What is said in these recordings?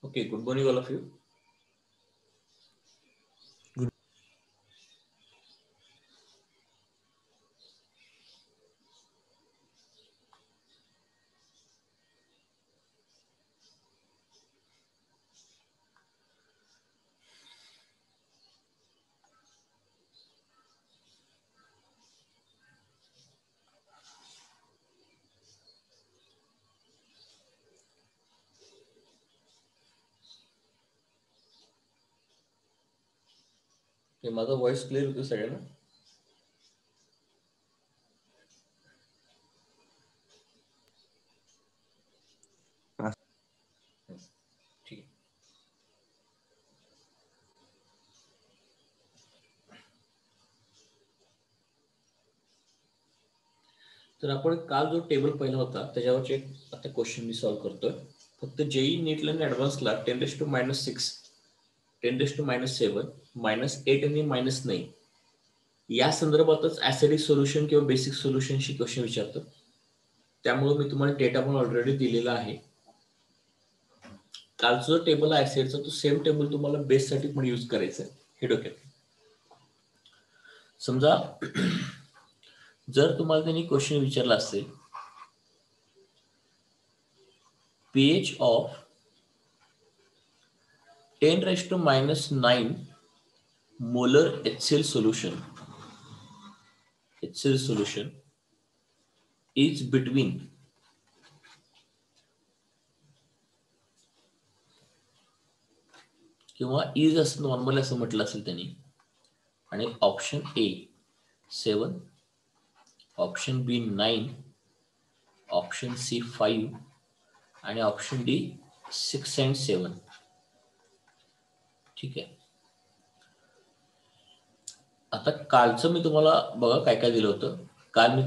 Okay, good morning all of you. माझा voice clear होतो सगळ्यांना? ठीक आहे. तर आपण काल जो टेबल पहिला होता त्याच्यावरचे एक आता क्वेश्चन मी सॉल्व्ह करतोय. फक्त जेई नीटला आणि ॲडव्हान्सला 10⁻⁶, 10⁻⁷, -8 आणि -9 या संदर्भातच ॲसिडिक सोल्युशन किंवा बेसिक सोल्युशनशी क्वेश्चन विचारतो. त्यामुळे मी तुम्हाला डेटा पण ऑलरेडी दिलेला आहे. कालचा जो टेबल आहे ॲसिडचा तो सेम टेबल तुम्हाला बेससाठी पण यूज करायचा आहे, हे डोक्यात. समजा जर तुम्हाला त्यांनी क्वेश्चन विचारला असेल pH of 10⁻⁹ molar HCl solution is between किंवा इज असं नॉर्मल असं म्हटलं असेल त्यांनी, आणि option A 7, option B 9, option C 5 आणि ऑप्शन डी 6 and 7. ठीक आहे. आता कालचं मी तुम्हाला बघा काय काय दिलं होतं. काल मी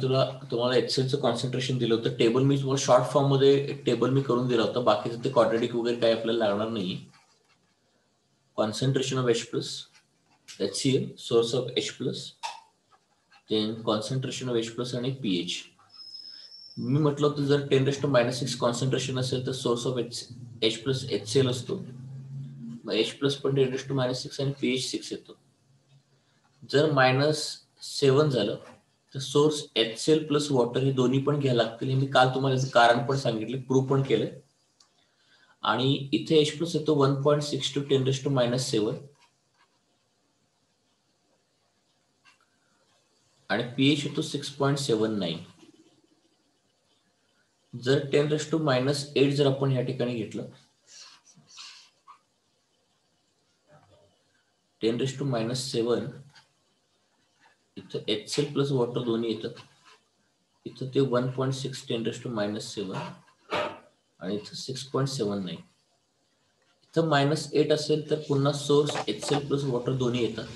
तुम्हाला एक्सेलचं कॉन्सन्ट्रेशन दिलं होतं. टेबल मी तुम्हाला शॉर्ट फॉर्म मध्ये एक टेबल मी करून दिलं होतं. बाकीचं ते क्वाड्रेटिक वगैरे काय आपल्याला लागणार नाही. Concentration of H+, HCl, source of H+, then concentration of H+ आणि pH. मी म्हटलं होतं जर 10⁻⁶ कॉन्सन्ट्रेशन असेल तर सोर्स ऑफ H+ HCl असतो. मग H+ पण 10⁻⁶ आणि pH 6 येतो. जर -7 झालं तर सोर्स HCl प्लस वॉटर हे दोन्ही पण घ्यायला लागतील. हे मी काल तुम्हाला याचं कारण पण सांगितले, प्रूव्ह पण केलंय. आणि इथे H+ येतो 1.6 × 10⁻⁷ आणि pH येतो 6.79. जर 10⁻⁸ जर आपण या ठिकाणी घेतलं, 10⁻⁷ इथं HCl प्लस वॉटर दोन्ही येतात. इथं ते 1.6 10⁻⁷ आणि इथं 6.79. इथं -8 असेल तर पुन्हा सोर्स HCl प्लस वॉटर दोन्ही येतात.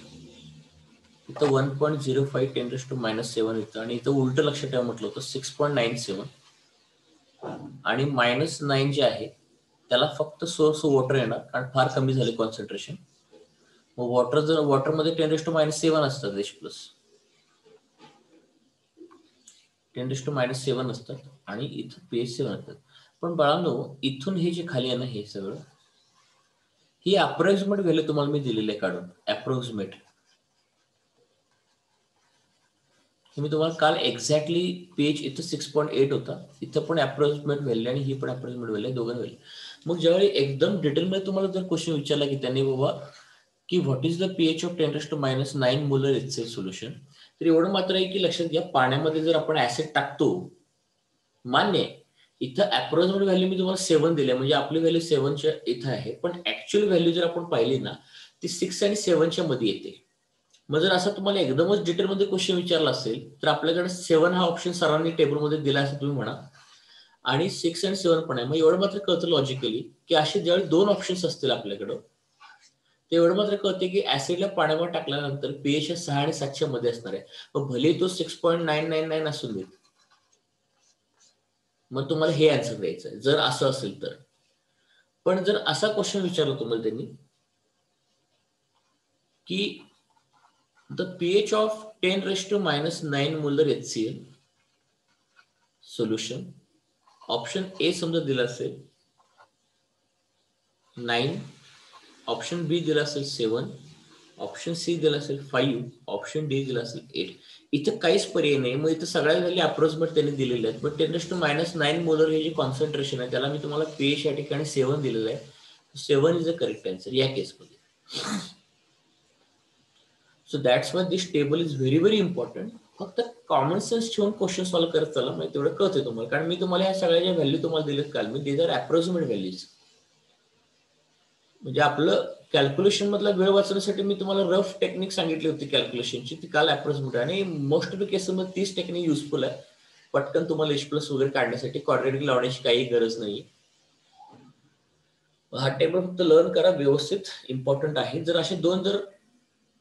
इथं 1.05 10⁻⁷ येतं आणि इथं उलट लक्षात ठेवा म्हटलं होतं 6.97. आणि -9 जे आहे त्याला फक्त सोर्स वॉटर येणार कारण फार कमी झाले कॉन्सन्ट्रेशन. मग वॉटरमध्ये 10⁻⁷ असतात, H+, 10⁻⁷ असतात आणि इथं pH 7 असतात. पण बाळांनो इथून हे जे खाली आहे ना, हे सगळं ही अप्रॉक्सिमेट व्हॅल्यू तुम्हाला मी दिलेली आहे काढून. अप्रॉक्सिमेट मी तुम्हाला काल एक्झॅक्टली pH इथं 6.8 होता, इथं पण अप्रॉक्सिमेट व्हॅल्यू आणि ही पण अप्रॉक्सिमेट व्हॅल्यू, दोघांना व्हॅल्यू. मग ज्यावेळी एकदम डिटेलमध्ये तुम्हाला जर क्वेश्चन विचारला की त्यांनी बाबा की what is the pH of 10⁻⁹ molar HCl solution, तर एवढं मात्र आहे की लक्षात घ्या पाण्यामध्ये जर आपण ऍसिड टाकतो, मान्य आहे इथं अप्रॉक्सिमेट व्हॅल्यू मी तुम्हाला 7 दिले, म्हणजे आपली व्हॅल्यू 7च्या इथं आहे, पण ऍक्च्युअल व्हॅल्यू जर आपण पाहिली ना ती 6 आणि 7च्या मध्ये येते. मग जर असं तुम्हाला एकदमच डिटेलमध्ये क्वेश्चन विचारला असेल तर आपल्याकडे 7 हा ऑप्शन सरांनी टेबलमध्ये दिला असं तुम्ही म्हणा, आणि 6 आणि 7 पण आहे. मग एवढं मात्र कळतं लॉजिकली की असे ज्यावेळी 2 ऑप्शन्स असतील आपल्याकडं, ते एवढं मात्र कळते की ऍसिडला पाण्यामध्ये टाकल्यानंतर pH 6 आणि 7च्या मध्ये असणार आहे. मग भले तो 6.999 असून दे, मग तुम्हाला हे आन्सर द्यायचं आहे जर असं असेल तर. पण जर असा क्वेश्चन विचारला तुम्हाला त्यांनी की the pH of 10⁻⁹ molar HCl solution, option A समजा दिला असेल 9, ऑप्शन बी दिला असेल 7, ऑप्शन सी दिला असेल 5, ऑप्शन डी दिला असेल 8. इथं काहीच पर्याय नाही. मग इथं सगळ्या व्हॅल्यू अप्रोक्सिमेट त्यांनी दिलेले आहेत. बट 10⁻⁹ मोलर हे जे कॉन्सन्ट्रेशन आहे त्याला मी तुम्हाला पीएच या ठिकाणी 7 दिलेलं आहे. 7 इज द करेक्ट आन्सर या केसमध्ये. So that's why this table is very very important. फक्त कॉमन सेन्स ठेवून क्वेश्चन सॉल्व्ह करत चला, म्हणजे तेवढं कळतंय तुम्हाला. कारण मी तुम्हाला ह्या सगळ्या ज्या व्हॅल्यू तुम्हाला दिलेत काल, मी दीज आर अप्रोक्सिमेट व्हॅल्यूज. म्हणजे आपलं कॅल्क्युलेशन मधला वेळ वाचण्यासाठी मी तुम्हाला रफ टेक्निक सांगितली होती कॅल्क्युलेशनची, ती काल अप्रोक्सिमेट आहे. आणि मोस्ट ऑफ द केसेसमध्ये तीच टेक्निक युजफुल आहे. पटकन तुम्हाला H+ वगैरे काढण्यासाठी क्वाड्रॅटिक लावण्याची काही गरज नाही. हा टेबल फक्त लर्न करा व्यवस्थित, इम्पॉर्टंट आहे. जर असे दोन जर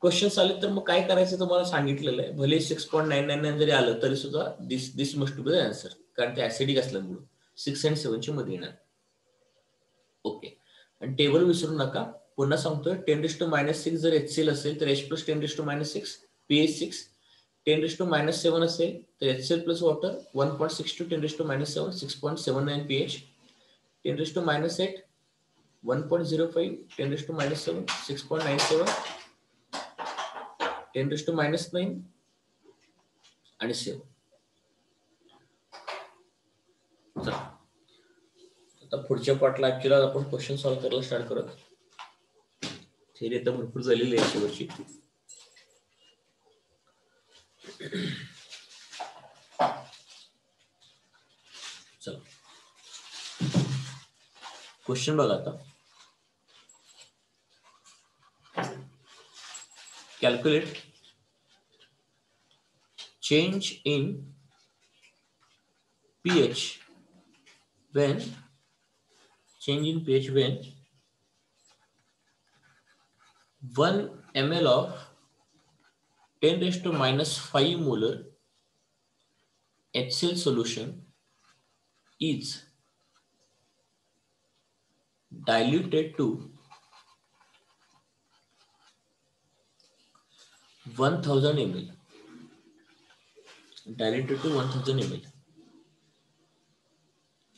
क्वेश्चन्स आले तर मग काय करायचं तुम्हाला सांगितलेलं आहे. भले 6.999 जरी आलं तरी सुद्धा दिस मस्ट बी द आन्सर, कारण ते ऍसिडिक असल्यामुळे 6 आणि 7 ची मध्ये येणार. ओके. आणि टेबल विसरू नका. पुन्हा सांगतोय 10⁻⁶ जर HCl असेल तर H+ 10⁻⁶, pH 6. 10⁻⁷ असेल तर HCl प्लस वॉटर 1.62 10⁻⁷, 6.79 pH. 10⁻⁸ 1.05 10⁻⁷, 6.97, 10⁻⁹ आणि 7. आता पुढच्या पार्टला ऍक्च्युअली आपण क्वेश्चन सॉल्व्ह करायला स्टार्ट करत. थिअरी आता भरपूर झालेली आहे शेवटची. चला क्वेश्चन बघा आता. Calculate change in pH when 1 ml of 10⁻⁵ molar HCl solution is diluted to 1000 ml. Diluted to 1000 ml.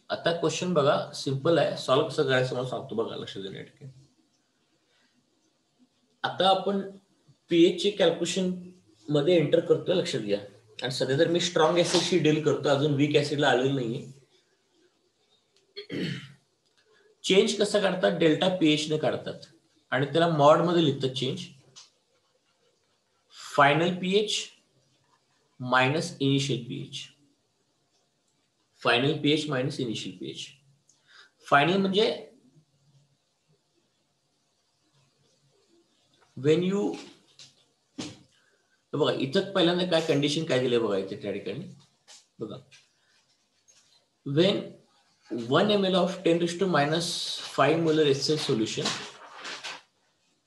आता क्वेश्चन बघा, सिंपल आहे. सॉल्व्ह कसं करायचं मला सांगतो बघा, लक्ष देण्यासाठी. आता आपण पीएच चे कॅल्क्युलेशन मध्ये एंटर करतोय, लक्षात घ्या. आणि सध्या तर मी स्ट्रॉंग ऍसिडशी डील करतो, अजून वीक ऍसिडला आलेलं नाहीये. चेंज कसं काढतात, डेल्टा पीएच ने काढतात आणि त्याला मॉड मध्ये लिहितात change. Final pH minus initial pH. Final pH minus initial pH. Final म्हणजे वेन यू, बघा इथं पहिल्यांदा काय कंडिशन काय दिले बघा इथे त्या ठिकाणी बघा. Wien 1 ml of 10⁻⁵ molar HCl solution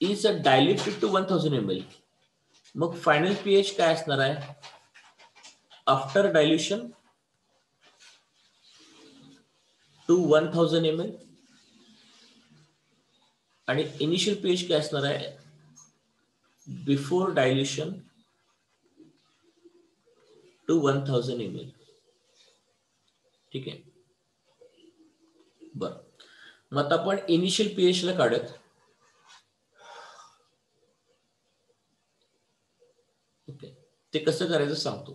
is diluted to 1000 ml. मग फायनल पीएच काय असणार आहे आफ्टर डायल्युशन टू 1000 ml, आणि इनिशियल पीएच काय असणार आहे बिफोर डायल्युशन टू 1000 ml. ठीक आहे. बरं, मग आता आपण इनिशियल पीएच ला काढत. ओके, ते कसं करायचं सांगतो.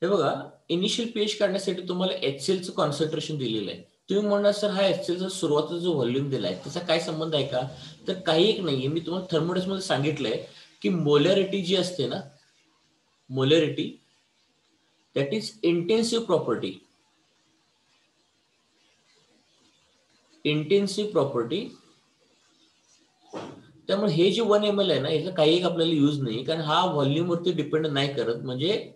हे बघा, इनिशियल पीएच काढण्यासाठी तुम्हाला HCl चं कॉन्सन्ट्रेशन दिलेलं आहे. तुम्ही म्हणणार सर हा HCl चा सुरुवातीचा जो व्हॉल्यूम दिलाय त्याचा काय संबंध आहे का, तर काही एक नाहीये. मी तुम्हाला थर्मोडायनामिक्स मध्ये सांगितलंय की मोलॅरिटी जी असते ना, molarity that is intensive property. Intensive property. त्यामुळे हे जे 1 ml आहे ना, याचा काही एक आपल्याला यूज नाही, कारण हा व्हॉल्यूम वरती डिपेंड नाही करत. म्हणजे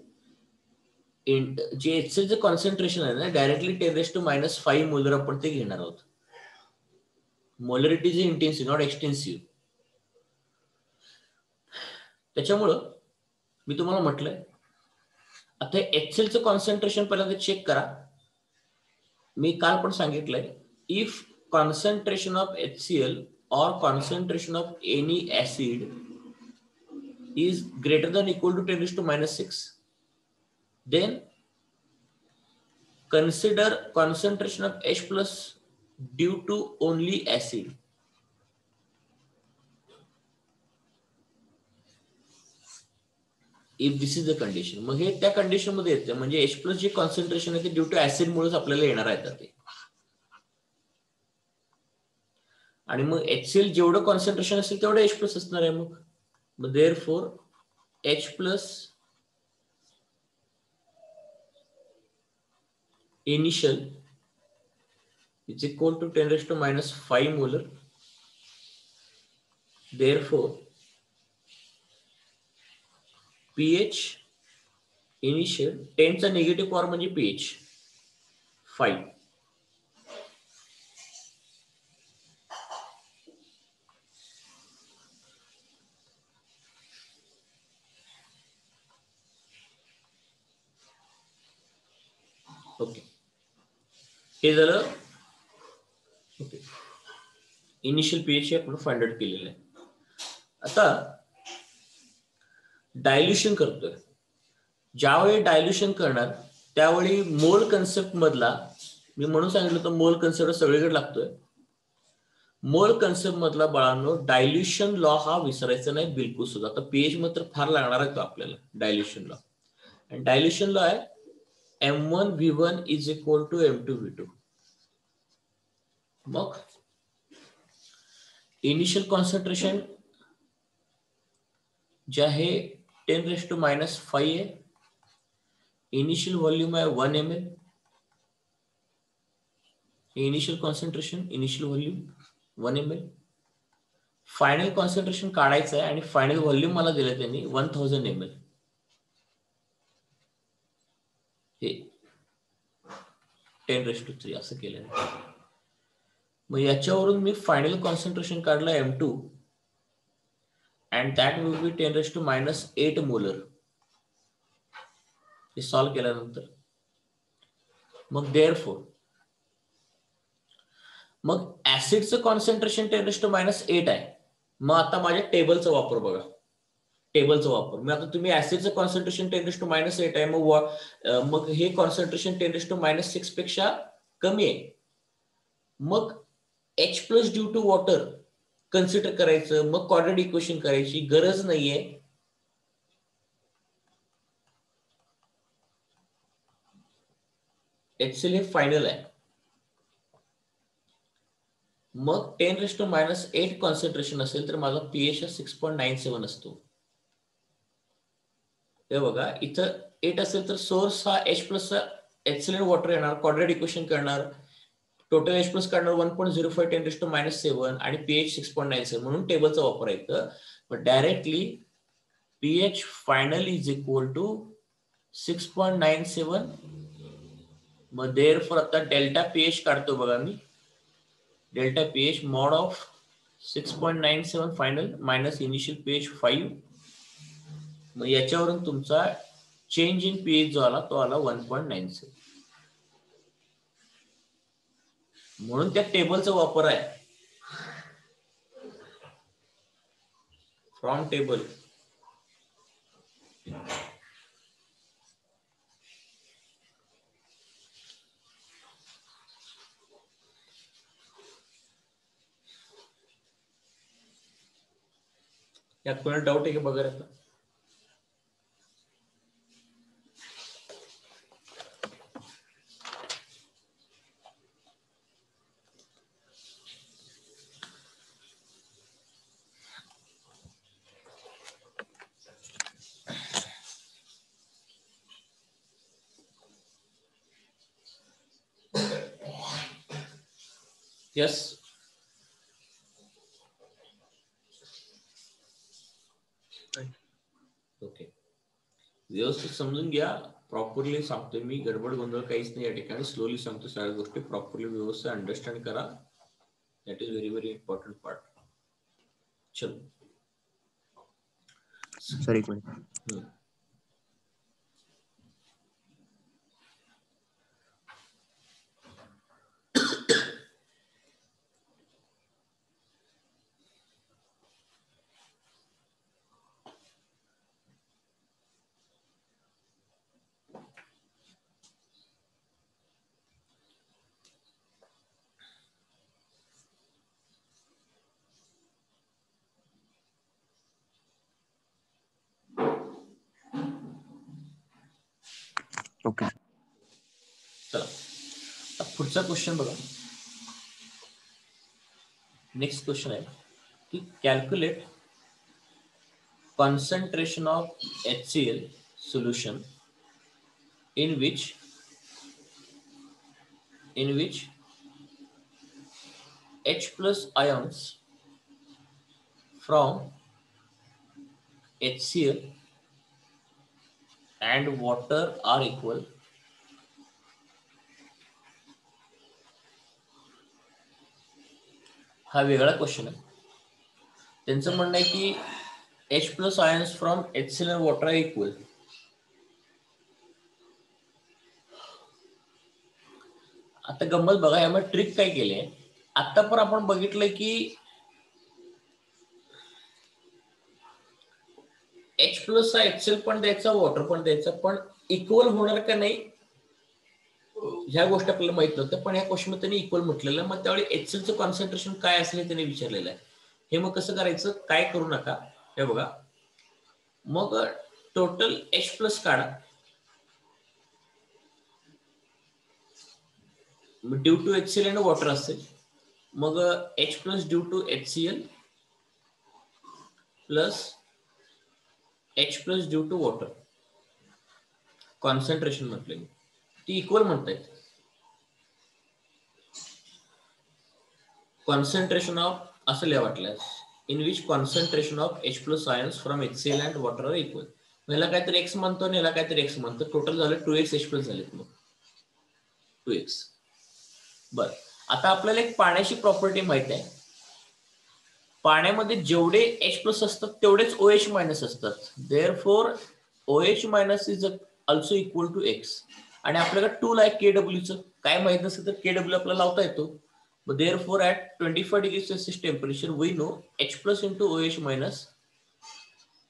जे HCl चं कॉन्सन्ट्रेशन आहे ना, डायरेक्टली 10⁻⁵ मोलर आपण ते घेणार आहोत. Molarity is intensive not extensive. त्याच्यामुळं मी तुम्हाला म्हटलंय आता HCl चं कॉन्सन्ट्रेशन पहिल्यांदा चेक करा. मी काल पण सांगितलंय, if concentration of HCl or concentration of any acid is greater than equal to 10⁻⁶, then consider concentration of H+ due to only acid. If this is the condition, मग हे त्या condition मध्ये येते, म्हणजे H प्लस जे concentration आहे ते due to acid मुळेच आपल्याला येणार आहे ते. आणि मग HCl जेवढं कॉन्सन्ट्रेशन असेल तेवढं H प्लस असणार आहे. मग therefore H plus initial is equal to 10 raised to minus 5 molar. Therefore pH initial 10 चा निगेटिव्ह पॉवर म्हणजे pH 5. ओके, हे झालं. ओके, इनिशियल pH आपण फाइंड आउट केलेलं आहे. आता डायल्युशन करतोय. ज्यावेळी डायल्युशन करणार त्यावेळी मोल कन्सेप्ट मधला, मी म्हणून सांगितलं होतं मोल कन्सेप्ट सगळीकडे लागतोय. मोल कन्सेप्ट मधला बाळांनो डायल्युशन लॉ हा विसरायचा नाही बिलकुल सुद्धा. आता पीएच मात्र फार लागणार आहे तो आपल्याला डायल्युशन लॉ. आणि डायल्युशन लॉ आहे M1V1 is equal to M2V2. मग इनिशियल कॉन्सन्ट्रेशन जे आहे 10 रेज टू मायनस 5 आहे. इनिशियल व्हॉल्यूम आहे 1 ml. Initial concentration, initial volume 1 ml. Final concentration काढायचं आहे आणि फायनल व्हॉल्यूम मला दिलं त्यांनी 1000 ml. हे 10 रेज टू 3 असं केलं. मग याच्यावरून मी फायनल कॉन्सन्ट्रेशन काढलं M2 and that will be 10 raised to minus 8 molar. हे सॉल्व केल्यानंतर मग therefore मग ऍसिडचं कॉन्सन्ट्रेशन 10 raised to minus 8 आहे. मग आता माझ्या टेबलचा वापर बघा, टेबलचा वापर. मग आता तुम्ही ऍसिडचं कॉन्सन्ट्रेशन 10 raised to minus 8 आहे, मग हे कॉन्सन्ट्रेशन 10 raised to minus 6 पेक्षा कमी आहे. मग H plus due to water consider करायचं, मग क्वाड्रॅटिक इक्वेशन करायची गरज नाहीये. HCl हे फायनल आहे. मग 10 रेज टू मायनस 8 कॉन्सन्ट्रेशन असेल तर माझा pH 6.97 असतो. हे बघा इथं 8 असेल तर सोर्स हा H प्लस HCl वॉटर येणार, क्वाड्रॅटिक इक्वेशन करणार, टोटल H प्लस काढणार 1.05 10 रेज टू मायनस 7 आणि pH 6.97 म्हणून टेबलचा वापर आहे इथं. पण directly pH final is equal to 6.97. मग देअरफॉर आता डेल्टा pH काढतो बघा मी. Delta pH mod of 6.97 final minus initial pH 5. मग याच्यावरून तुमचा चेंज इन pH जो आला तो आला 1.97. म्हणून त्या टेबलचा वापर आहे. फ्रॉम टेबल यात कोणाला डाऊट आहे की बघा आता. Yes, okay. व्यवस्थित समजून घ्या, प्रॉपरली सांगतोय मी, गडबड गोंधळ काहीच नाही या ठिकाणी. स्लोली सांगतो सगळ्या गोष्टी, प्रॉपरली व्यवस्थित अंडरस्टँड करा. That is very very important part. चलो सर एक मिनिट. ओके. चला आता पुढचा क्वेश्चन बघा. नेक्स्ट क्वेश्चन आहे की calculate concentration of HCl solution in which H plus ions from HCl and water are equal. हा वेगळा क्वेश्चन आहे. त्यांचं म्हणणं आहे की H plus ions from HCl and water are equal. आता गंमत बघा, यामध्ये ट्रिक काय केले. आता पण आपण बघितलंय की H प्लस HCl पण द्यायचा, वॉटर पण द्यायचा, पण इक्वल होणार का नाही ह्या गोष्टी आपल्याला माहित नव्हत्या. पण ह्या क्वेश्चन मध्ये त्यांनी इक्वल म्हटलेलं. मग त्यावेळी HClचं कॉन्सन्ट्रेशन काय असेल त्यांनी विचारलेलं आहे. हे मग कसं करायचं, काय करू नका, हे बघा. मग टोटल H प्लस काढा, ड्यू टू HCl आणि वॉटर असेल. मग H plus due to HCl plus H plus due to water concentration म्हटले ती इक्वल म्हणतायत. कॉन्सन्ट्रेशन ऑफ असं लिहा वाटल्यास, in which concentration of H plus ions from HCl and water are equal. याला काहीतरी एक्स म्हणतो आणि याला काहीतरी एक्स म्हणतो. टोटल झालं 2x H प्लस झालेत. मग 2x. बर, आता आपल्याला एक पाण्याची प्रॉपर्टी माहित आहे. पाण्यामध्ये जेवढे H प्लस असतात तेवढेच OH मायनस असतात. Therefore OH minus is also equal to X. आणि आपल्याला टूल आहे KW काय माहित नसेल तर KW आपल्याला लावता येतो. Therefore at 25 degree Celsius temperature we know H plus into OH minus.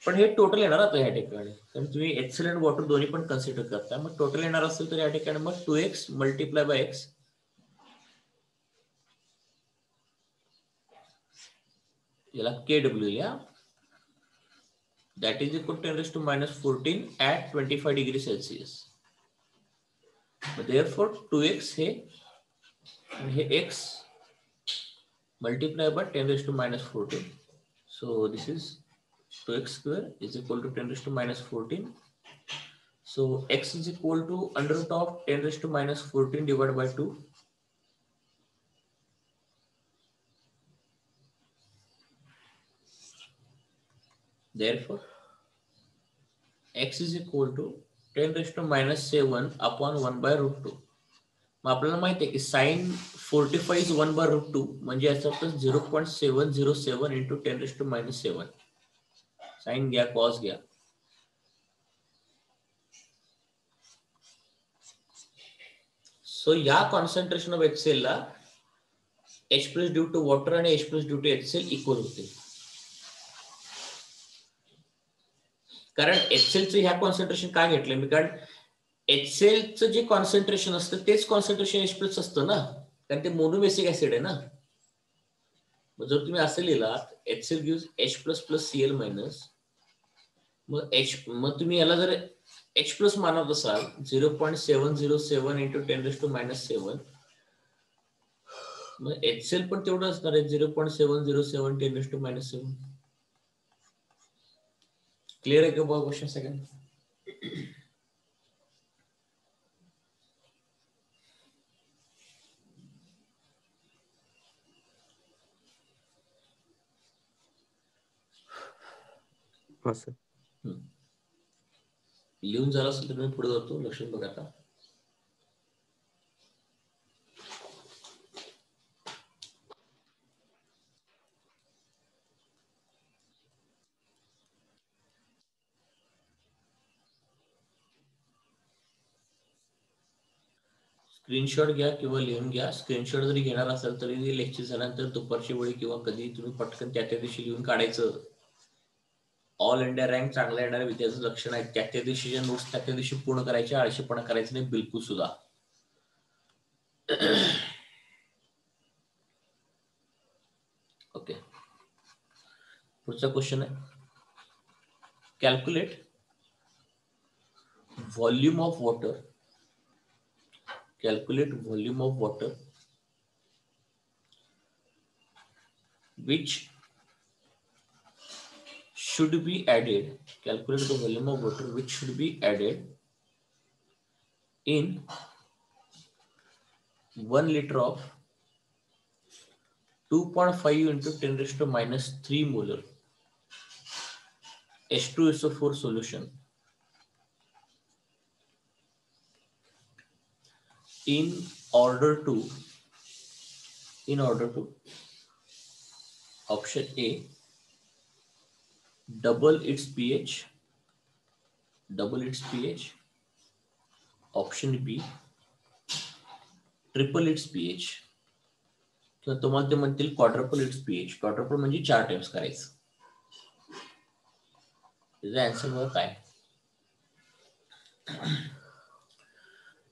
पण हे टोटल येणार आता या ठिकाणी, कारण तुम्ही HCl आणि वॉटर दोन्ही पण कन्सिडर करता. मग टोटल येणार असेल तर या ठिकाणी मग 2x मल्टिप्लाय बाय x याला KW लिहा. That is equal to 10 raised to minus 14 at 25 degree Celsius. Therefore 2x हे x multiply by 10 raised to minus 14. So this is 2x square is equal to 10 raised to minus 14. So x is equal to under root of 10 raised to minus 14 divided by 2. Therefore x is equal to 10 raised to minus 7 upon 1 by root 2. मग आपल्याला माहिती आहे की sign 45 is 1 by root 2 म्हणजे याचा plus 0.707 into 10 raise to minus 7. Sine घ्या, cos घ्या. So या कॉन्सन्ट्रेशन ऑफ HCl ला H plus due to water आणि H plus due to HCl equal होते. कारण HClचं ह्या कॉन्सन्ट्रेशन का घेतलं मी, कारण HClचं जे कॉन्सन्ट्रेशन असतं तेच कॉन्सन्ट्रेशन H प्लस असतं ना, कारण ते मोनोबेसिक ऍसिड आहे ना. जर तुम्ही असे लिहिलात HCl gives H plus plus Cl minus, मग तुम्ही याला जर H प्लस मानत असाल 0.707 इंटू 10 रेज टू मायनस 7, मग HCl पण तेवढं असणार आहे 0.707 10 रेज टू मायनस 7. क्लियर आहे का बघा क्वेश्चन सेकंड. लिहून झालं असेल तर मी पुढे जातो, लक्ष बघा. आता स्क्रीनशॉट घ्या किंवा लिहून घ्या. स्क्रीनशॉट जरी घेणार असाल तरी लेक्चर झाल्यानंतर दुपारच्या वेळी किंवा कधी तुम्ही पटकन त्या दिवशी लिहून काढायचं. ऑल इंडिया रँक चांगला येणाऱ्या विद्यार्थ्याचं लक्षण आहे. त्या दिवशीच्या नोट्स त्या दिवशी पूर्ण करायचे, आळशीपणा करायचं नाही बिलकुल सुद्धा. ओके, पुढचा क्वेश्चन आहे calculate volume of water calculate volume of water which should be added, calculate the volume of water which should be added in 1 liter of 2.5 into 10 raised to minus 3 molar H2SO4 solution in order to option A, double its pH, option B, triple it's pH, किंवा तुम्हाला ते म्हणतील quadruple it's pH. Quadruple म्हणजे 4 times करायचं. त्याचा answer बघा काय.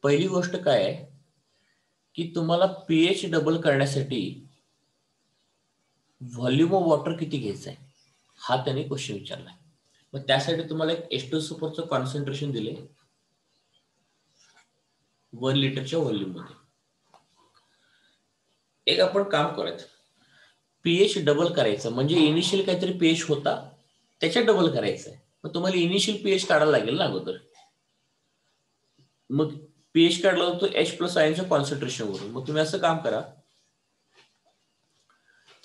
पहिली गोष्ट काय आहे की तुम्हाला पीएच डबल करण्यासाठी व्हॉल्यूम ऑफ वॉटर किती घ्यायचं आहे हा त्यांनी क्वेश्चन विचारलाय. मग त्यासाठी तुम्हाला एक H2SO4चं कॉन्सन्ट्रेशन दिले 1 लिटरच्या व्हॉल्यूम मध्ये. एक आपण काम करायचं, पीएच डबल करायचं म्हणजे इनिशियल काहीतरी पीएच होता त्याच्या डबल करायचं आहे. मग तुम्हाला इनिशियल पीएच काढायला लागेल ना अगोदर. मग पीएच काढला होतो H+ आयनच्या कॉन्सन्ट्रेशन वरून. मग तुम्ही असं काम करा,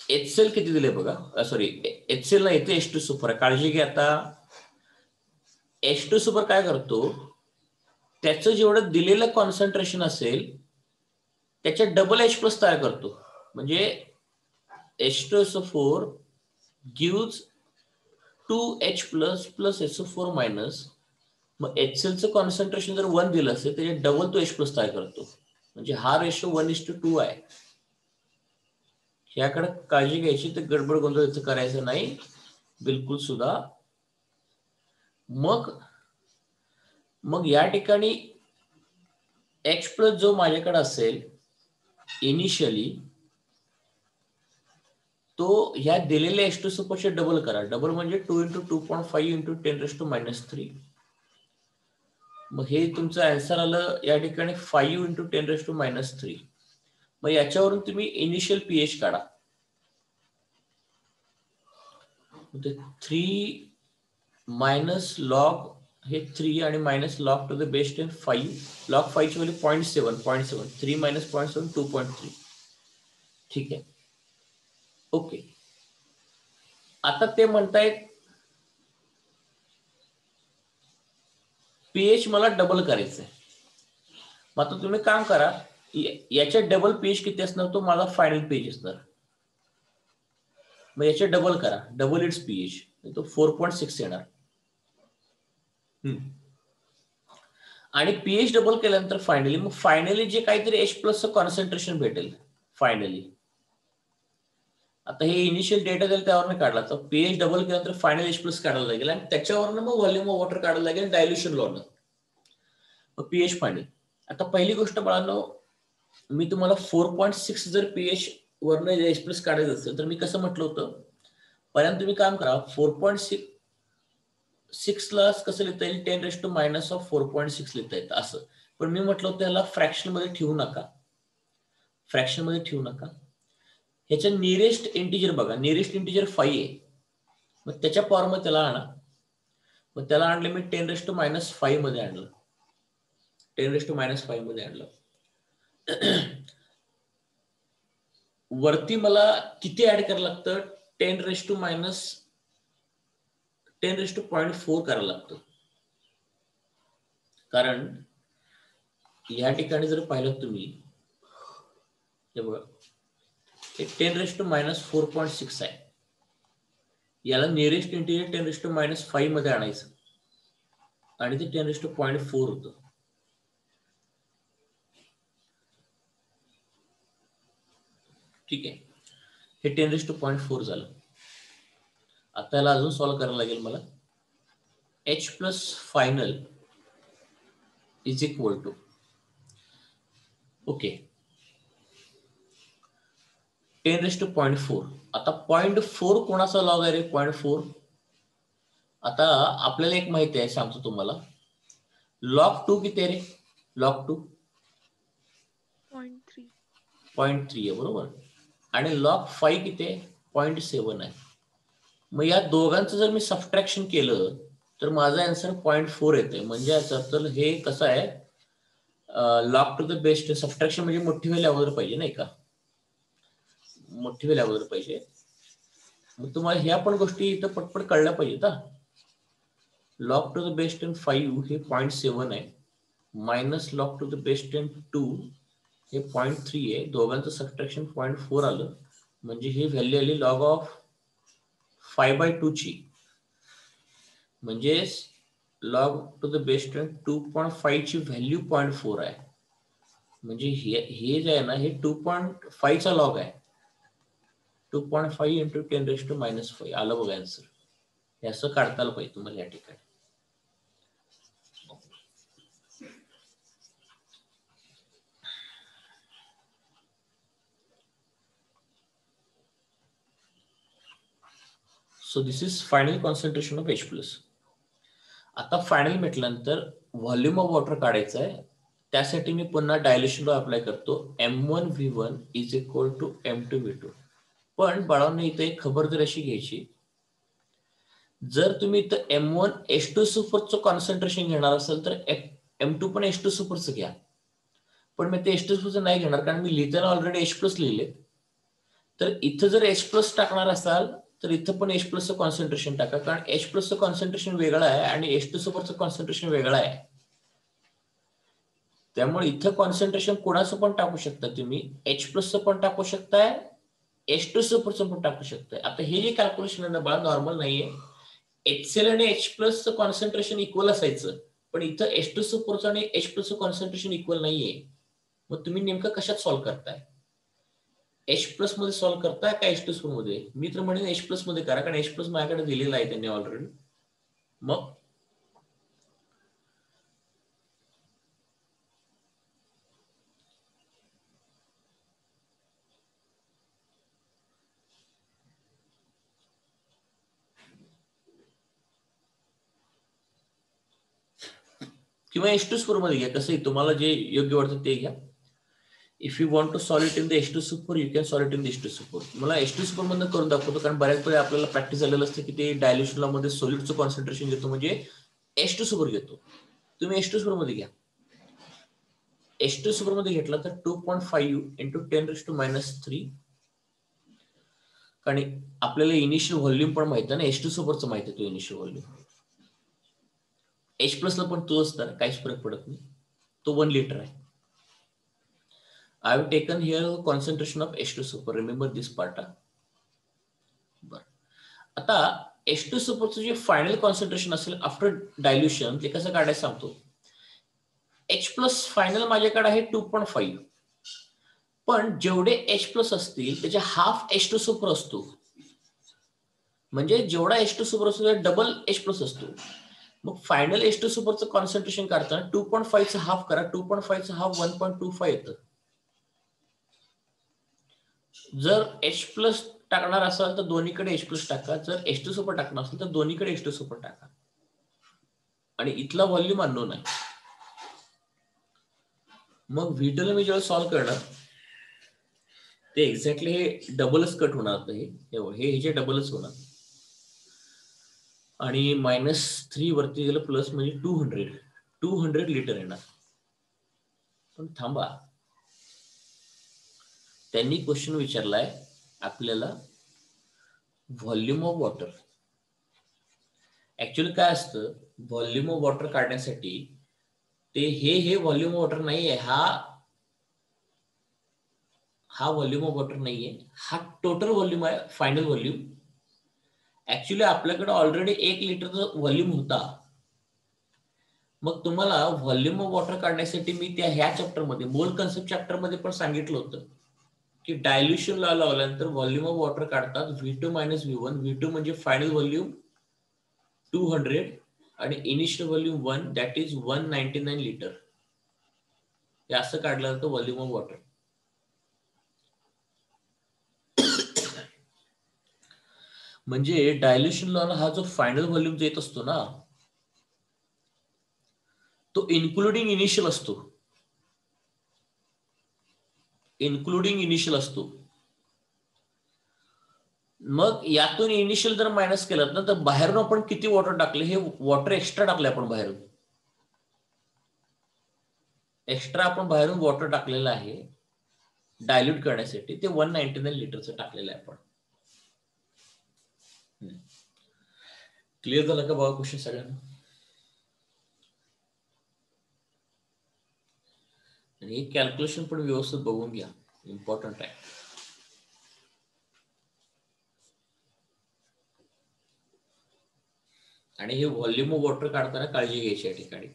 HCl किती दिले बघा, सॉरी HCl नाही येते H2SO4 आहे. काळजी घ्या. आता H2SO4 काय करतो, त्याचं जेवढं दिलेलं कॉन्सन्ट्रेशन असेल त्याच्या डबल H+ तयार करतो. म्हणजे H2SO4 gives 2H+ plus SO4 minus. मग HCl चं कॉन्सन्ट्रेशन जर 1 दिलं असेल त्याच्या डबल तो H+ तयार करतो. म्हणजे हा रेशो 1:2 आहे. ह्याकडे काळजी घ्यायची, तर गडबड गोंधळ करायचं नाही बिलकुल सुद्धा. मग या ठिकाणी H+ जो माझ्याकडे असेल इनिशियली तो ह्या दिलेल्या H2SO4 चे डबल करा. डबल म्हणजे 2 into 2.5 into 10 raised to minus 3. मग हे तुमचं आन्सर आलं या ठिकाणी 5 into 10 raised to minus 3. मग याच्यावरून तुम्ही इनिशियल पीएच काढा. 3 मायनस लॉग हे 3 आणि minus log to the base 10 5. Log 5 ची व्हॅल्यू 0.7. 3 मायनस 0.7 2.3. ठीक आहे, ओके. आता ते म्हणतायत पीएच मला डबल करायचंय. मग आता तुम्ही काम करा, याच्या डबल पीएच किती असणार तो माझा फायनल पीएच असणार. मग याचे डबल करा, डबल इट्स पीएच, तो 4.6 येणार. आणि पीएच डबल केल्यानंतर फायनली जे काहीतरी H+ कॉन्सन्ट्रेशन भेटेल फायनली. आता हे इनिशियल डेटा दिला त्यावरून काढला, तर पीएच डबल केल्यानंतर फायनल H+ काढायला लागेल आणि त्याच्यावरून मग व्हॉल्यूम ऑफ वॉटर काढायला लागेल डायल्युशन लॉनं. मग पीएच फायनल. आता पहिली गोष्ट बाळांनो, मी तुम्हाला 4.6 जर पीएच वरनं H+ काढायचं असेल तर मी कसं म्हटलं होतं, पहिल्यांदा तुम्ही काम करा, 4.6 ला कसं लिहिता येईल, 10 raised to minus of 4.6 लिहिता येतं असं. पण मी म्हटलं होतं याला फ्रॅक्शन मध्ये ठेवू नका. ह्याच्या नियरेस्ट इंटिजर बघा, नियरेस्ट इंटिजर 5 आहे. मग त्याच्या पॉवर मध्ये त्याला आणा. मग त्याला आणले मी 10 raised to minus 5 मध्ये आणलं. 10 raised to minus 5 मध्ये आणलं. वरती मला किती ऍड करायला लागतं, 10 raised to minus 10 raised to 0.4 करायला लागतं. कारण या ठिकाणी जर पाहिलं तुम्ही, हे बघा, 10 raised to minus 4.6 आहे. याला nearest integer 10 raised to minus 5 मध्ये आणायचं आणि ते 10 raised to 0.4 होतं. ठीक आहे, हे 10 raised to 0.4 झालं. आता याला अजून सॉल्व्ह करायला लागेल मला. H+ final is equal to, okay, 10 raised to 0.4. आता 0.4 कोणाचा लॉग आहे रे 0.4? आता आपल्याला एक माहिती आहे, सांगतो तुम्हाला. log 2 किती आहे रे? log 2 0.3 आहे बरोबर. आणि log 5 किती आहे 0.7 आहे. मग या दोघांचं जर मी सबट्रॅक्शन केलं तर माझा आन्सर 0.4 येते. म्हणजे याचा तर हे कसं आहे log to the best subtraction म्हणजे मोठी व्हॅल्यू अगोदर पाहिजे नाही का, मोठी व्हॅल्यू अगोदर पाहिजे. मग तुम्हाला ह्या पण गोष्टी इथं पटपट कळल्या पाहिजेत. लॉग टू द बेस 5 हे 0.7 आहे minus log to the base 2 हे 0.3 आहे. दोघांचं सबट्रॅक्शन 0.4 आलं म्हणजे ही व्हॅल्यू आली लॉग ऑफ 5/2 ची. म्हणजे लॉग टू द बेस 2.5 ची व्हॅल्यू 0.4 आहे. म्हणजे हे जे आहे ना हे 2.5 चा लॉग आहे. 2.5 इंटू 10⁻⁻5 आलं बघा आन्सर. हे असं काढता आलं पाहिजे तुम्हाला या ठिकाणी. So this is final concentration of H+. आता फायनल म्हटल्यानंतर व्हॉल्यूम ऑफ वॉटर काढायचं आहे. त्यासाठी मी पुन्हा डायल्युशन लॉ अप्लाय करतो. M1V1 is equal to M2V2. पण बाळांनो इथं एक खबरदारी अशी घ्यायची, जर तुम्ही इथं M1 H2 सुपरचं कॉन्सन्ट्रेशन घेणार असेल तर M2 पण H2 सुपरचं घ्या. पण मी ते H2 सुपरचं नाही घेणार कारण मी लिहिताना ऑलरेडी H+ लिहिले. तर इथं जर H+ टाकणार असाल तर इथं पण H+ चं कॉन्सन्ट्रेशन टाका, कारण H+ चं कॉन्सन्ट्रेशन वेगळं आहे आणि H2 सुपरचं कॉन्सन्ट्रेशन वेगळं आहे. त्यामुळे इथं कॉन्सन्ट्रेशन कोणाचं पण टाकू शकता तुम्ही, H+ चं पण टाकू शकताय, H2 सुपरचं पण टाकू शकताय. आता हे जे कॅल्क्युलेशन आहे बाळा नॉर्मल नाहीये. HCl आणि H+ चं कॉन्सन्ट्रेशन इक्वल असायचं, पण इथं H2 सुपरचं आणि H+ चं कॉन्सन्ट्रेशन इक्वल नाहीये. मग तुम्ही नेमकं कशात सॉल्व्ह करताय, H+ मध्ये सॉल्व्ह करताय का H2 सुपर मध्ये? मी तर म्हणेन H+ मध्ये करा, कारण H+ माझ्याकडे दिलेला आहे त्यांनी ऑलरेडी. मग किंवा H2 सुपर मध्ये घ्या, कसंही तुम्हाला जे योग्य वाटतं ते घ्या. If you want to solve it in the H2 super you can solve it in the H2 super. मला H2 सुपर मधनं करून दाखवतो, कारण बऱ्याच वेळा आपल्याला प्रॅक्टिस झालेलं असतं की ते डायल्युशन लॉ मध्ये सॉलिडचं कॉन्सन्ट्रेशन घेतो म्हणजे H2 सुपर घेतो. तुम्ही H2 सुपर मध्ये घ्या. H2 सुपर मध्ये घेतला तर 2.5 इंटू 10⁻³ आणि आपल्याला इनिशियल व्हॉल्यूम पण माहित आहे ना, H2 सुपरचं माहिती आहे तो इनिशियल व्हॉल्यूम. H+ ला पण तो असतं, काहीच फरक पडत नाही. तो 1 लिटर आहे. I have taken here concentration of H2 super. Remember this part. आता H2 सुपरचं जे फायनल कॉन्सन्ट्रेशन असेल आफ्टर डायल्युशन ते कसं काढायचं सांगतो. H+ फायनल माझ्याकडे आहे 2.5. पण जेवढे H+ असतील त्याचे हाफ H2 सुपर असतो. म्हणजे जेवढा H2 सुपर असतो त्याचा डबल H+ असतो. मग फायनल H2 सुपरचं कॉन्सन्ट्रेशन काढताना 2.5 चं हाफ करा. 2.5 चं हाफ 1.25 येतं. जर H+ टाकणार असाल तर दोन्हीकडे H+ टाका. जर H2 सुपर टाकणार असेल तर दोन्हीकडे H2 सुपर टाका. आणि इथला व्हॉल्यूम अननोन आहे. मग V2 ला मी जेव्हा सॉल्व्ह करणार ते एक्झॅक्टली हे डबलच कट होणार. हे जे डबलच होणार आणि -3 वरती गेलं प्लस म्हणजे 200 लिटर येणार. पण थांबा, त्यांनी क्वेश्चन विचारलाय आपल्याला व्हॉल्यूम ऑफ वॉटर. ऍक्च्युअली काय असतं व्हॉल्यूम ऑफ वॉटर काढण्यासाठी ते हे व्हॉल्यूम ऑफ वॉटर नाहीये, हा व्हॉल्यूम ऑफ वॉटर नाहीये, हा टोटल व्हॉल्यूम आहे, फायनल व्हॉल्यूम. ऍक्च्युअली आपल्याकडे ऑलरेडी 1 लिटरचा व्हॉल्यूम होता. मग तुम्हाला व्हॉल्यूम ऑफ वॉटर काढण्यासाठी मी ह्या चॅप्टर मध्ये मोल कन्सेप्ट चॅप्टर मध्ये पण सांगितलं होतं की डायल्युशन लॉ लावल्यानंतर व्हॉल्यूम ऑफ वॉटर काढतात V2 - V1. V2 म्हणजे फायनल व्हॉल्यूम 200 आणि initial volume 1 that is 199 litre. हे असं काढलं जातं व्हॉल्यूम ऑफ वॉटर. म्हणजे डायल्युशन लॉ हा जो फायनल व्हॉल्यूम येत असतो ना तो इन्क्लुडिंग इनिशियल असतो. इन्क्लुडिंग इनिशियल असतो. मग यातून इनिशियल जर मायनस केलं ना तर बाहेरून आपण किती वॉटर टाकले, हे वॉटर एक्स्ट्रा टाकले आपण बाहेरून. एक्स्ट्रा आपण बाहेरून वॉटर टाकलेलं आहे डायल्यूट करण्यासाठी, ते 199 लिटरचं टाकलेलं आहे आपण. क्लिअर झालं का बाबा क्वेश्चन सगळ्यांना? आणि हे कॅल्क्युलेशन पण व्यवस्थित बघून घ्या, इम्पॉर्टंट आहे. आणि हे व्हॉल्यूम ऑफ वॉटर काढताना काळजी घ्यायची या ठिकाणी.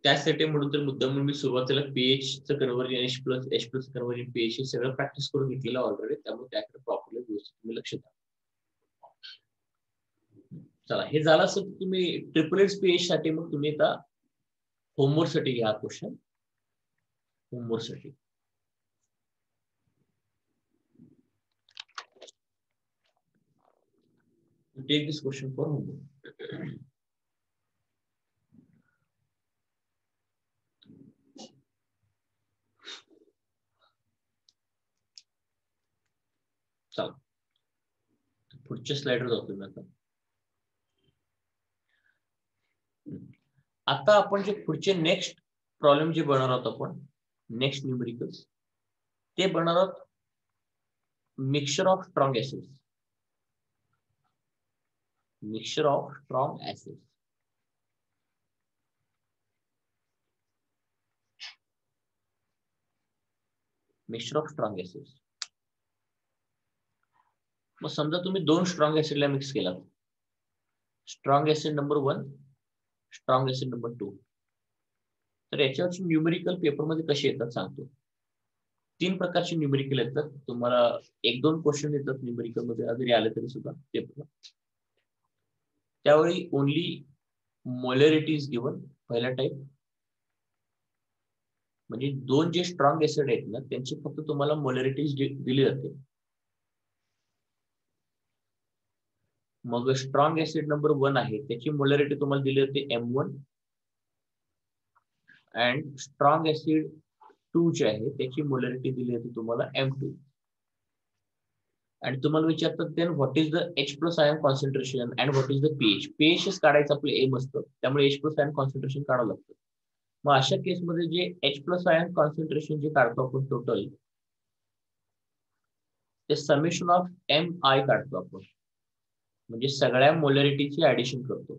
त्यासाठी म्हणून तर मुद्दाम मी सुरुवातीला पीएचचं conversion, H plus conversion, pH हे सगळं प्रॅक्टिस करून घेतलेलं ऑलरेडी, त्यामुळे त्याकडे प्रॉपरली व्यवस्थित तुम्ही लक्ष द्या. चला, हे झालं असं तुम्ही ट्रिपल पीएच साठी मग तुम्ही आता होमवर्क साठी घ्या क्वेश्चन. होमवर्क साठी take this question for homework. चला, पुढच्या स्लाइडवर जातो मी आता. आता आपण जे पुढचे नेक्स्ट प्रॉब्लेम जे बनवणार आहोत आपण, नेक्स्ट न्यूमेरिकल्स, ते बनवणार आहोत mixture of strong acids. Mixture of strong acids. Mixture of strong acids. मग समजा तुम्ही दोन स्ट्रॉंग ऍसिडला मिक्स केला, strong acid number 1, strong acid number 2. तर याच्यावरची न्यूमेरिकल पेपरमध्ये कसे येतात सांगतो. 3 प्रकारचे न्यूमेरिकल येतात तुम्हाला. 1-2 क्वेश्चन येतात न्यूमेरिकल मध्ये, जरी आले तरी सुद्धा पेपर. त्यावेळी ओनली मोलॅरिटी इज गिवन. पहिला टाइप म्हणजे दोन जे स्ट्रॉंग ऍसिड आहेत ना, त्यांची फक्त तुम्हाला मोलॅरिटी दिली जाते. मग स्ट्रॉंग ऍसिड नंबर 1 आहे, त्याची मोलॅरिटी तुम्हाला दिली जाते M1. अँड स्ट्रॉंग ऍसिड 2 जे आहे त्याची मोलॅरिटी दिली जाते तुम्हाला M2. आणि तुम्हाला विचारतात then what is the H plus ion concentration and what is the pH. PH काढायचं आपलं एम असतं, त्यामुळे H प्लस आयन कॉन्सन्ट्रेशन काढावं लागतं. मग अशा केसमध्ये जे H प्लस आयन कॉन्सन्ट्रेशन जे काढतो आपण टोटल, ते समेशन ऑफ MI काढतो आपण, म्हणजे सगळ्या मोलॅरिटीची ऍडिशन करतो.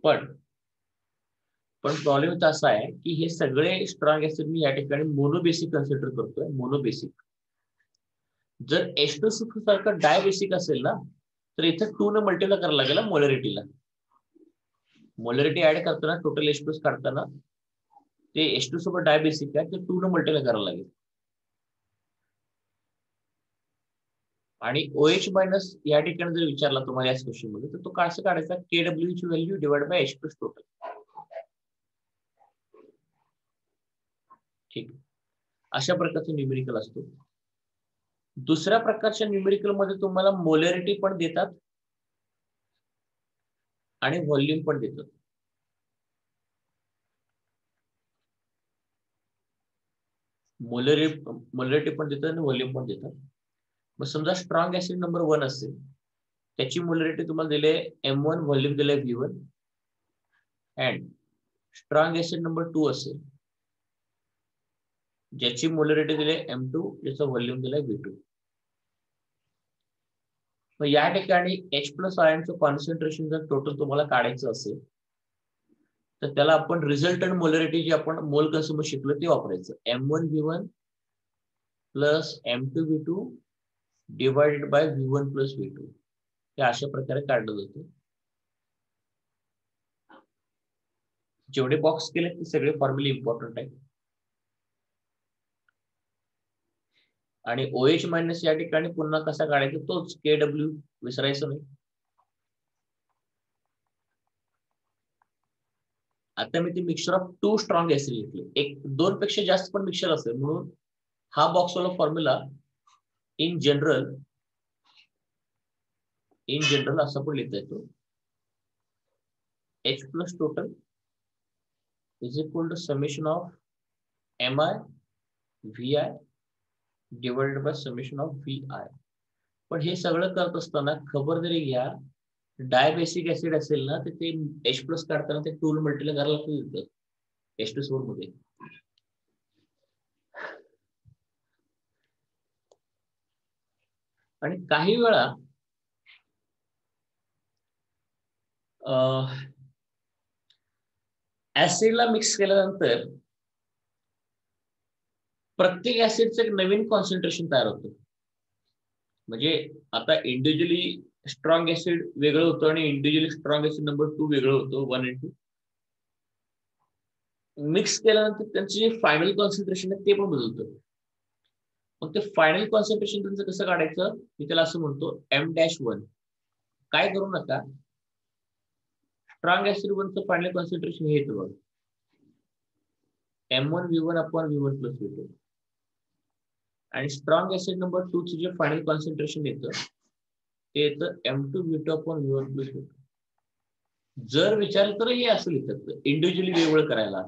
पण प्रॉब्लेम असा आहे की हे सगळे स्ट्रॉंग ऍसिड मी या ठिकाणी मोनोबेसिक कन्सिडर करतोय. मोनोबेसिक. जर H2SO4 सारखा डायबेसिक असेल ना, तर इथे 2 न मल्टिप्लाय करायला लागेल मोलॅरिटीला. मोलॅरिटी ऍड करताना टोटल H प्लस काढताना ते H2 सोबत डायबेसिक आहे, तर 2 न मल्टिप्लाय करायला लागेल. आणि OH मायनस या ठिकाणी जर विचारला तुम्हाला या क्वेश्चन मध्ये, तर तो कसं काढायचा, KW ची value divide by H plus total. ठीक, अशा प्रकारचा न्यूमेरिकल असतो. दुसऱ्या प्रकारच्या न्यूमेरिकल मध्ये तुम्हाला मोलॅरिटी पण देतात आणि व्हॉल्यूम पण देतात. मोलॅरिटी पण देतात आणि व्हॉल्यूम पण देतात. मग समजा स्ट्रॉंग ऍसिड नंबर 1 असेल, त्याची मोलॅरिटी तुम्हाला दिले M1, व्हॉल्यूम दिले V1. And strong acid number 2 असेल, ज्याची मोलॅरिटी दिले M2, ज्याचा व्हॉल्यूम दिलाय V2. मग या ठिकाणी H प्लस आयनचं कॉन्सन्ट्रेशन जर टोटल तुम्हाला काढायचं असेल, तर त्याला आपण रिझल्टंट मोलॅरिटी जी आपण मोल कसं शिकलो ते वापरायचं. M1 V1 plus M2 V2 divided by V1 plus V2. हे अशा प्रकारे काढलं जातं. जेवढे बॉक्स केले ते सगळे फॉर्म्युले इम्पॉर्टंट आहेत. आणि OH मायनस या ठिकाणी पुन्हा कसा काढायचा तोच KW, विसरायचं नाही. आता मी ते मिक्सचर ऑफ 2 स्ट्रॉंग ऍसिड घेतले. एक 2 पेक्षा जास्त पण मिक्सचर असेल म्हणून हा बॉक्स वाला फॉर्म्युला इन जनरल असा पण लिहिता येतो. H plus total is equal to summation of MI VI divided by summation of VI. पण हे सगळं करत असताना खबरदारी घ्या, डायबेसिक ऍसिड असेल ना तर ते H प्लस काढताना ते 2 मल्टीप्लाय करायला लागतं H2SO4 मध्ये. आणि काही वेळा ऍसिडला मिक्स केल्यानंतर प्रत्येक ऍसिडचं एक नवीन कॉन्सन्ट्रेशन तयार होतं. म्हणजे आता इंडिव्हिज्युअली स्ट्रॉंग ऍसिड वेगळं होतं आणि इंडिव्हिज्युअली स्ट्रॉंग ऍसिड नंबर 2 वेगळं होतं 1 and 2. मिक्स केल्यानंतर त्यांचं जे फायनल कॉन्सन्ट्रेशन आहे ते पण बदलतं. मग ते फायनल कॉन्सन्ट्रेशन त्यांचं कसं काढायचं, मी त्याला असं म्हणतो M-1. काय करू नका, स्ट्रॉंग ऍसिड 1चं फायनल कॉन्सन्ट्रेशन हे येतं बघ, M1V1 upon V1 plus V2. आणि स्ट्रॉंग ऍसिड नंबर 2चं जे फायनल कॉन्सन्ट्रेशन येतं ते येतं M2V2 upon V1 plus V2. जर विचारलं तर हे असं लिहितात इंडिव्हिज्युअली वेगवेगळं करायला.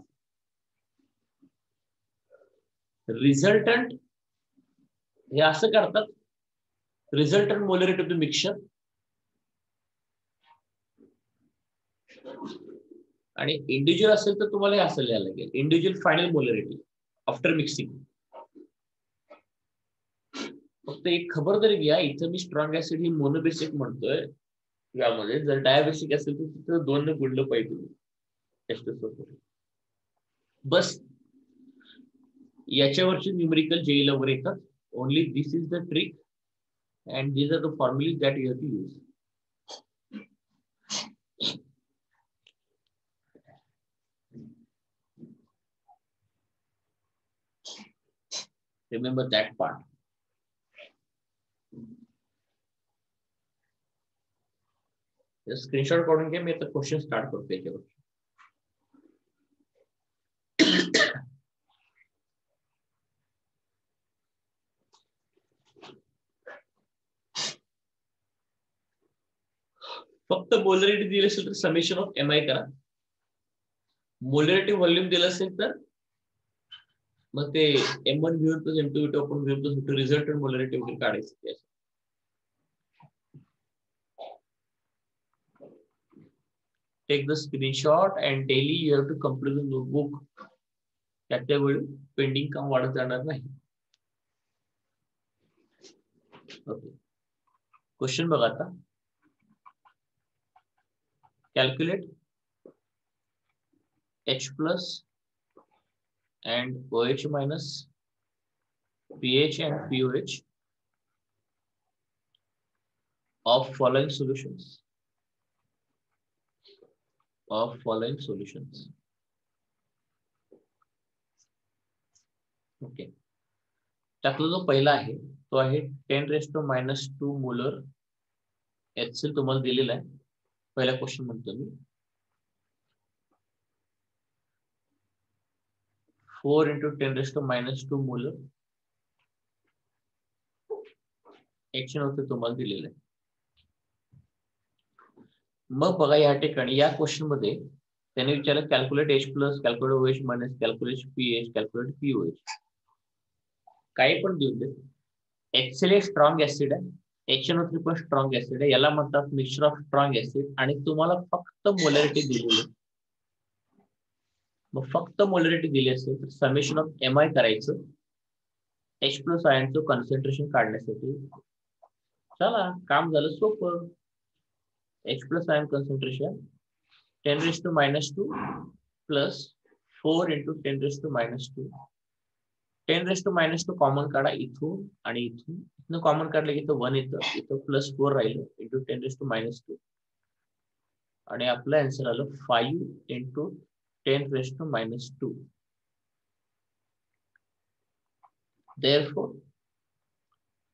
रिझल्टंट हे असं करतात, resultant molarity of the mixture. आणि इंडिव्हिज्युअल असेल तर तुम्हाला हे असं लिहायला लागेल, individual final molarity after mixing. फक्त एक खबरदारी घ्या, इथं मी स्ट्रॉंग ऍसिड ही मोनोबेसिक म्हणतोय, यामध्ये जर डायबेसिक असेल तर तिथं 2 ने गुणलं पाहिजे. बस याच्यावरची न्यूमेरिकल जेईला वर येतात. Only this is the trick and these are the फॉर्म्युले that you have to use. Remember that part. Screenshot काढून घ्या, मी आता क्वेश्चन स्टार्ट करतो याच्यावर. फक्त मोलॅरिटी दिली असेल तर समेशन ऑफ MI करा. मोलॅरिटी व्हॉल्यूम दिलं असेल तर मग ते M1V1 plus M2V2 upon V1 plus V2 resultant molarity वगैरे काढायचं. Take the screenshot and daily you have to complete the notebook. त्यावेळी पेंडिंग काम वाढत जाणार नाही. ओके, क्वेश्चन बघा आता. Calculate H plus and OH minus pH and POH of following solutions. Okay, त्यातला जो पहिला आहे तो आहे 10⁻⁻² मोलर HCl तुम्हाला दिलेला आहे. पहिला क्वेश्चन म्हणतो मी 4 × 10⁻² मोलर HNO3 तुम्हाला दिलेलं आहे. मग बघा या ठिकाणी या क्वेश्चन मध्ये त्याने विचारलं calculate H plus, calculate OH minus, calculate pH, calculate POH. काही पण देऊ दे. HCl स्ट्रॉंग ऍसिड आहे, HNO3 पण स्ट्रॉंग ऍसिड आहे, याला म्हणतात मिक्सचर ऑफ स्ट्रॉंग ऍसिड. आणि तुम्हाला फक्त मोलॅरिटी दिलेली, मग फक्त मोलॅरिटी दिली असेल तर समेशन ऑफ MI करायचं H प्लस आयनचं कॉन्सन्ट्रेशन काढण्यासाठी. चला काम झालं सोपं. H plus ion concentration 10⁻² plus 4 × 10⁻². 10⁻² common काढा इथून आणि इथून कॉमन काढलं की इथं 1 येतं, इथं +4 राहिलं इंटू 10⁻². आणि आपलं आन्सर आलं 5 × 10⁻². Therefore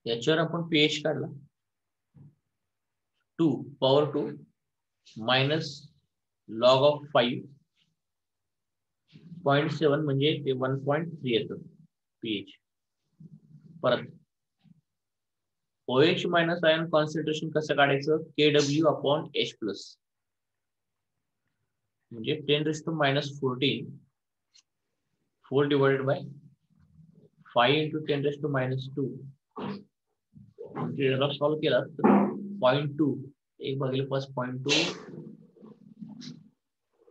याच्यावर आपण pH काढला 2 power 2 minus log of 5.7 म्हणजे ते 1.3 येतं pH. परत OH मायनस आयन कॉन्सन्ट्रेशन कसं काढायचं? Kw/H प्लस म्हणजे 10⁻14 4 डिवाइडेड बाय 5 into 10⁻². म्हणजे याला सॉल्व्ह केला तर 0.2 1 भागिले 5 0.2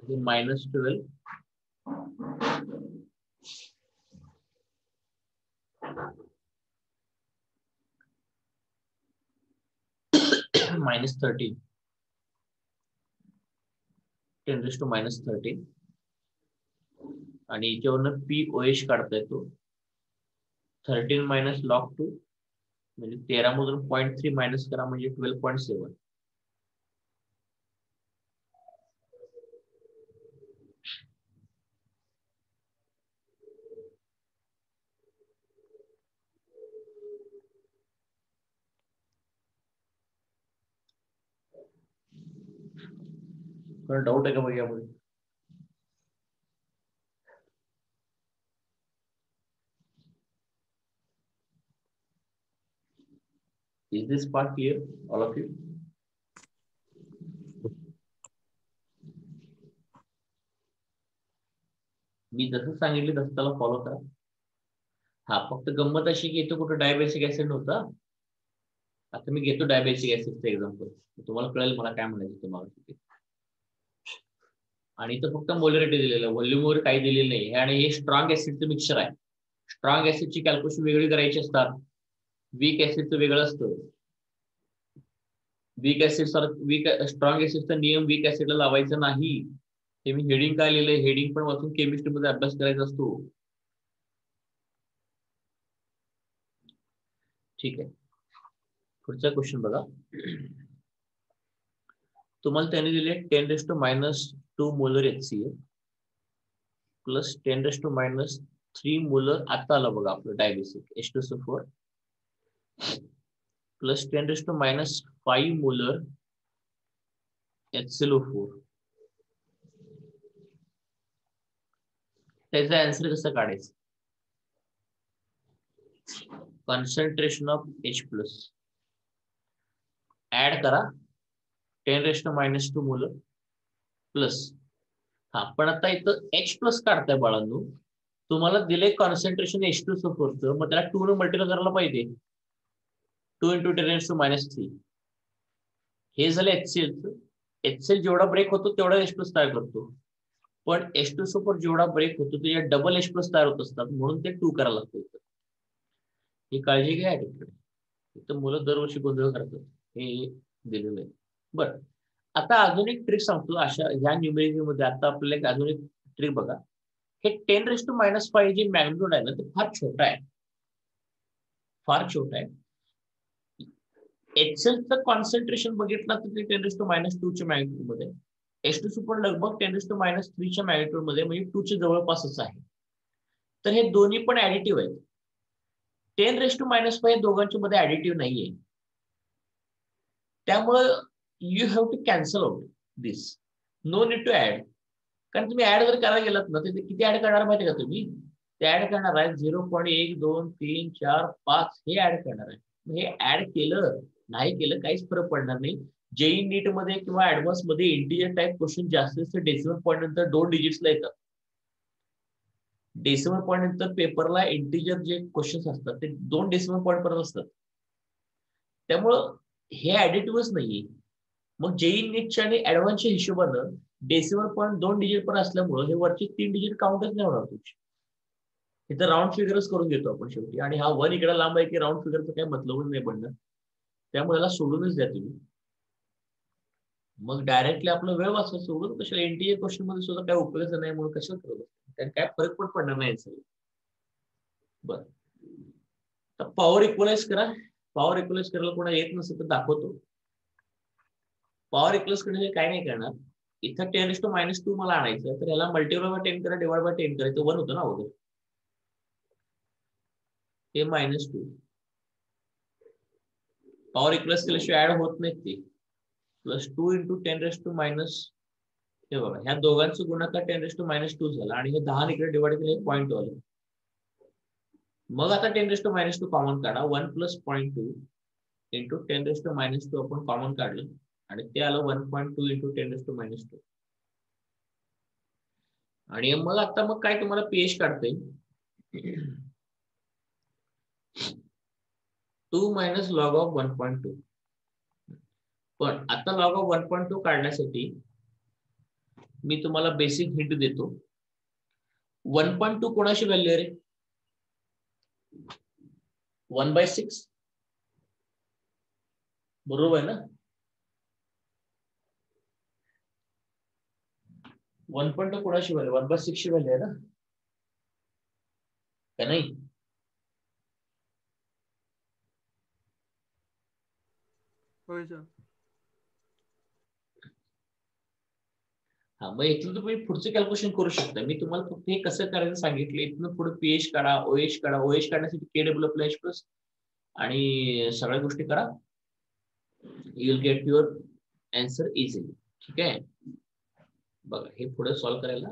-12 -13 10⁻13 आणि याच्यावरनं POH काढता येतो 13 minus log 2 म्हणजे 13 मधून 0.3 मायनस करा म्हणजे 12.7. डाऊट आहे का बघ यामध्ये? Is this part clear, all of you? मी जसं सांगितलं तसं त्याला फॉलो करा. हा फक्त गंमत अशी की इथं कुठं डायबेसिक ऍसिड नव्हता. आता मी घेतो डायबेसिक ऍसिडचं एक्झाम्पल, तुम्हाला कळेल मला काय म्हणायचं तुम्हाला. आणि इथं फक्त मोलॅरिटी दिलेलं आहे, व्हॉल्यूमवर काही दिलेलं नाही आणि हे स्ट्रॉंग ऍसिडचं मिक्सचर आहे. स्ट्रॉंग ऍसिडची कॅल्क्युलेशन वेगळी करायची असतात, वीक ऍसिडचं वेगळं असतं. स्ट्रॉंग ऍसिडचा नियम वीक ऍसिडला लावायचा नाही. हे मी हेडिंग काय लिहिलंय, हेडिंग पण वाचून केमिस्ट्रीमध्ये अभ्यास करायचा असतो. ठीक आहे, पुढचा क्वेश्चन बघा. तुम्हाला त्याने दिले 10⁻² मोलर HCl प्लस 10⁻³ मोलर, आता आलं बघा आपलं dibasic H2SO4 plus 10⁻5 molar HClO4. त्याचा आन्सर कसं काढायचं? Concentration of H plus add करा 10⁻² मोलर प्लस, हा पण आता इथं H प्लस काढताय बाळांनो, तुम्हाला दिले कॉन्सन्ट्रेशन H2SO4, मग त्याला 2 ने मल्टिप्लाय करायला पाहिजे. 2 × 10⁻³ हे झालं HCl. HCl जेवढा ब्रेक होतो तेवढा H प्लस तयार करतो, पण H2SO4 जेवढा ब्रेक होतो त्याच्या डबल H प्लस तयार होत असतात, म्हणून ते 2 करायला लागतं. ही काळजी घ्या. इथं मुलं दरवर्षी गोंधळ करतात, हे दिलेलं आहे. बरं, आता अजून एक ट्रिक सांगतो अशा ह्या न्यूमेरिकल मध्ये. आता आपल्याला एक अजून एक ट्रिक बघा. हे 10⁻5 जे मॅग्निट्यूड आहे ना, ते फार छोटा आहे, फार छोटा आहे. HClचं कॉन्सन्ट्रेशन बघितलं तर ते 10⁻² च्या मॅग्निट्यूड मध्ये, H2SO4 लगभग 10⁻³ च्या मॅग्निट्यूड मध्ये, म्हणजे 2 च्या जवळपासच आहे. तर हे दोन्ही पण ऍडिटिव्ह आहेत. 10⁻5 दोघांच्या मध्ये ऍडिटिव्ह नाहीये, त्यामुळे you have to cancel out this, no need to add. कारण तुम्ही ऍड जर करायला गेलात ना, तर किती ऍड करणार माहिती का तुम्ही? ते ऍड करणार आहे 0.1 2 3 4 5 हे ऍड करणार आहे. हे ऍड केलं नाही केलं काहीच फरक पडणार नाही. जेई नीट मध्ये किंवा ऍडव्हान्स मध्ये इंटिजर टाइप क्वेश्चन जास्तीत डेसिमल पॉईंट नंतर 2 डिजिट्सला येतात. डेसिमल पॉईंट नंतर पेपरला इंटिजर जे क्वेश्चन असतात ते 2 डेसिमल पॉईंट पर्यंत असतात, त्यामुळं हे ऍडिटिव्हच नाहीये. मग जेई नीटच्या आणि ऍडव्हान्सच्या हिशोबानं डेसिमल पॉईंट 2 डिजिट पर्यंत असल्यामुळे हे वरचे 3 डिजिट काउंटच नाही होणार तुमचे. इथं राऊंड फिगरच करून घेतो आपण शेवटी, आणि हा 1 इकडे लांब आहे की राऊंड फिगरचं काही मतलबच नाही पडणार, त्यामुळे याला सोडूनच द्या तुम्ही. मग डायरेक्टली आपला वेळ वाचवा, सोडून कशाला. इंटिजर क्वेश्चन मध्ये सुद्धा काय उपयोगाचं नाही, म्हणून कशाला करत त्यात काय फरक पण पडणार नाही सगळं. बरं, तर पॉवर इक्वलाइज करा. पॉवर इक्वलाइज करायला कोणा येत नसेल तर दाखवतो. पॉवर इक्वलाइज करायला काय नाही करणार, इथं 10⁻² मला आणायचं, तर याला मल्टिप्लाय बाय 10 करा, डिवाइड बाय 10 करायचं, 1 होतं ना अगोदर. हे -2 पॉवर इक्वल्स केल्याशिवाय ऍड होत नाही ते. +2 × 10⁻, हे बघा ह्या दोघांचं गुणाकार 10⁻² झाला आणि हे 10 इकडे डिवाइड केले पॉईंट वाले. मग आता 10⁻² कॉमन काढा, 1 + 0.2 × 10⁻² आपण कॉमन काढलं आणि ते आलं 1.2 × 10⁻². आणि मग आता मग काय तुम्हाला पीएच काढता येईल, 2 - log of 1.2. पण आता log of 1.2 काढण्यासाठी मी तुम्हाला बेसिक हिंट देतो. 1.2 कोणाची व्हॅल्यू आहे रे? 1/6 बरोबर आहे ना? 1.2 कोणाची व्हॅल्यू? 1/6 ची व्हॅल्यू आहे ना, का नाही? होय सर. हा, मग इथून तुम्ही पुढचं कॅल्क्युलेशन करू शकता. मी तुम्हाला फक्त हे कसं करायचं सांगितलं. इथून पुढे पीएच काढा, ओएच काढा. ओएच काढण्यासाठी KW++ आणि सगळ्या गोष्टी करा. You will get your answer easily. ठीक आहे, बघा हे पुढे सॉल्व्ह करायला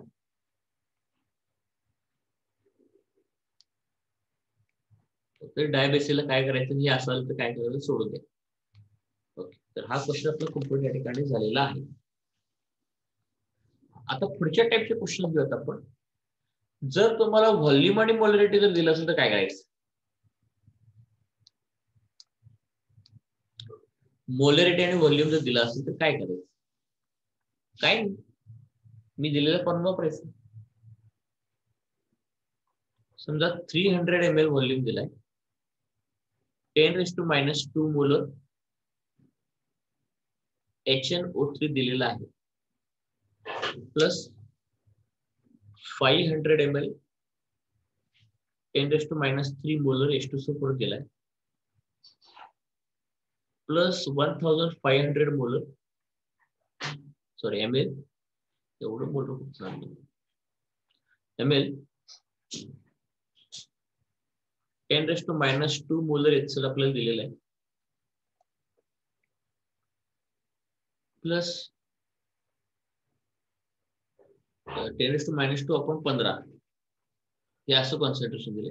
डायबेसिसला काय करायचं हे असेल तर काय करायचं सोडून द्या. ओके, तर हा क्वेश्चन आपला कंप्लीट या ठिकाणी झालेला आहे. आता पुढच्या टाईपचे क्वेश्चन घेऊयात आपण. जर तुम्हाला व्हॉल्यूम आणि मोलॅरिटी जर दिलं असेल तर काय करायचं? मोलॅरिटी आणि व्हॉल्यूम जर दिला असेल तर काय करायचं? काय नाही, मी दिलेला फॉर्म्युला वापरायचा. समजा 300 ml व्हॉल्यूम दिलाय, 10⁻² मोलर HNO3 दिलेला आहे, प्लस 500 ml 10⁻³ मोलर H2SO4 दिलाय, प्लस 1500 मोलर ml, एवढं मोलर ml 10⁻² मोलर HCl आपल्याला दिलेलं आहे, प्लस 10⁻² आपण 15 हे असं कॉन्सन्ट्रेशन दिले,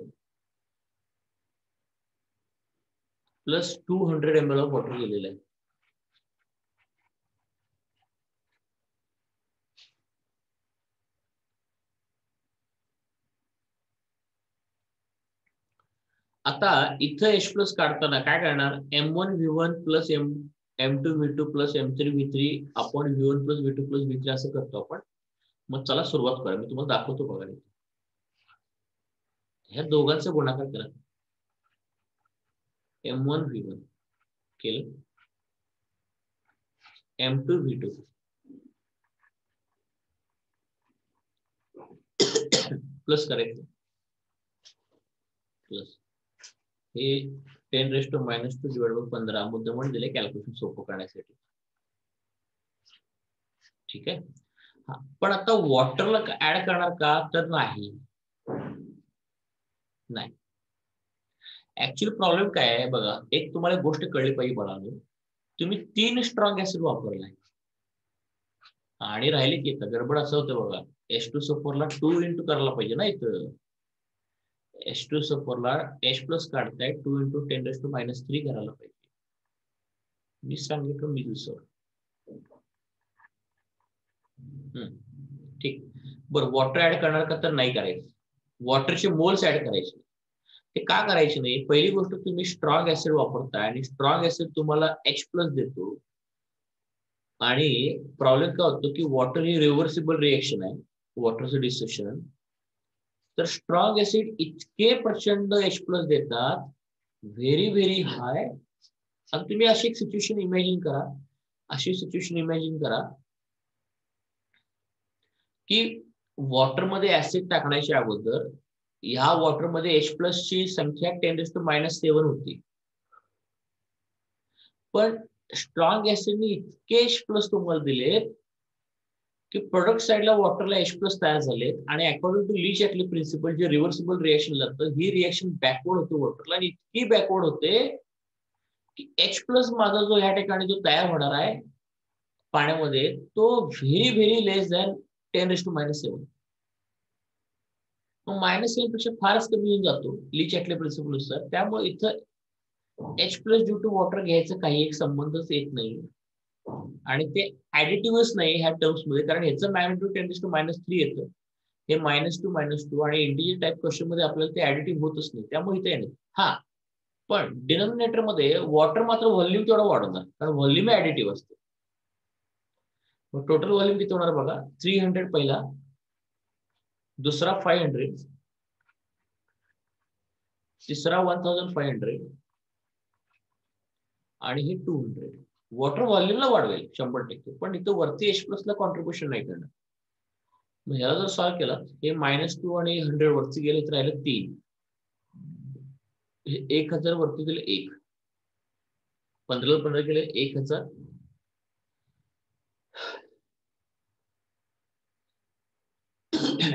प्लस 200 ml ऑफ वॉटर दिलेलं आहे. आता इथं H+ काढताना काय करणार? M1V1 plus M2V2 plus M3V3 आपण V1 plus V2 plus V3 असं करतो आपण. मग चला सुरुवात करूया. मी तुम्हाला दाखवतो बघा. ह्या दोघांचा गुणाकार करा. M1V1 केलं, M2V2 प्लस करायचं, प्लस हे 10⁻² डिवाइड बाय 15 मुद्दामून दिले कॅल्क्युलेशन सोपं करण्यासाठी. ठीक आहे, हा, पण आता वॉटरला ऍड करणार का? तर नाही. ऍक्च्युअली प्रॉब्लेम काय आहे बघा, एक तुम्हाला गोष्ट कळली पाहिजे बाळांनो. तुम्ही 3 स्ट्रॉंग ऍसिड वापरलाय आणि राहिले की गडबड असं होतं बघा, H2SO4 ला 2 इंटू करायला पाहिजे ना. इथं H2SO4 ला H+ काढताय, 2 × 10⁻³ करायला पाहिजे. मी सांगितलं मी दुसरं. ठीक, बरं वॉटर ऍड करणार का? तर नाही करायचं. वॉटरचे मोल्स ऍड करायचे. ते का करायचे नाही? पहिली गोष्ट, तुम्ही स्ट्रॉंग ऍसिड वापरताय आणि स्ट्रॉंग ऍसिड तुम्हाला H+ देतो. आणि प्रॉब्लेम काय होतो की वॉटर ही रिव्हर्सिबल रिएक्शन आहे, वॉटरचं डिसोसिएशन. तर स्ट्रॉंग ऍसिड इतके प्रचंड H+ देतात, व्हेरी व्हेरी हाय. आणि तुम्ही अशी एक सिच्युएशन इमॅजिन करा, की वॉटरमध्ये ऍसिड टाकण्याच्या अगोदर ह्या वॉटरमध्ये H+ ची संख्या 10⁻⁷ होती. पण स्ट्रॉंग ऍसिडने इतके H+ तुम्हाला दिले की प्रोडक्ट साईडला वॉटरला H+ तयार झाले आणि अकॉर्डिंग टू ली चॅटली प्रिन्सिपल जे रिव्हर्सिबल रिएक्शन लागतं ही रिएक्शन बॅकवर्ड होते वॉटरला आणि इतकी बॅकवर्ड होते की H+ माझा जो ह्या ठिकाणी जो तयार होणार आहे पाण्यामध्ये तो व्हेरी व्हेरी लेस दॅन 10⁻⁷. मग -7 पेक्षा फारच कमी येऊन जातो ली चॅटली प्रिन्सिपल नुसार. त्यामुळे इथं H+ ड्यू टू वॉटर घ्यायचं काही एक संबंधच येत नाही आणि ते ऍडिटिव्हच नाही ह्या टर्म्स मध्ये, कारण ह्याचं मॅग्निट्यूड 10⁻³ येतं, हे -2 -2 आणि इंटिजर टाइप क्वेश्चन मध्ये आपल्याला ते ऍडिटिव्ह होतच नाही, त्यामुळे इथे येणार. हा पण डिनॉमिनेटर मध्ये वॉटर मात्र व्हॉल्यूम तेवढा वाढवणार, कारण व्हॉल्यूम ऍडिटिव्ह असते. मग टोटल व्हॉल्यूम किती होणार बघा, 300 पहिला, दुसरा 500, तिसरा 1500 आणि हे 200. वॉटर व्हॉल्यूमला वाढवेल 100%, पण इथं वरती H+ ला कॉन्ट्रीब्युशन नाही करणार. मग ह्याला जर सॉल्व्ह केला, हे -2 आणि 100 वरती गेले तर राहिलं 3, 1000 वरती गेले 1, 15 गेले 1000,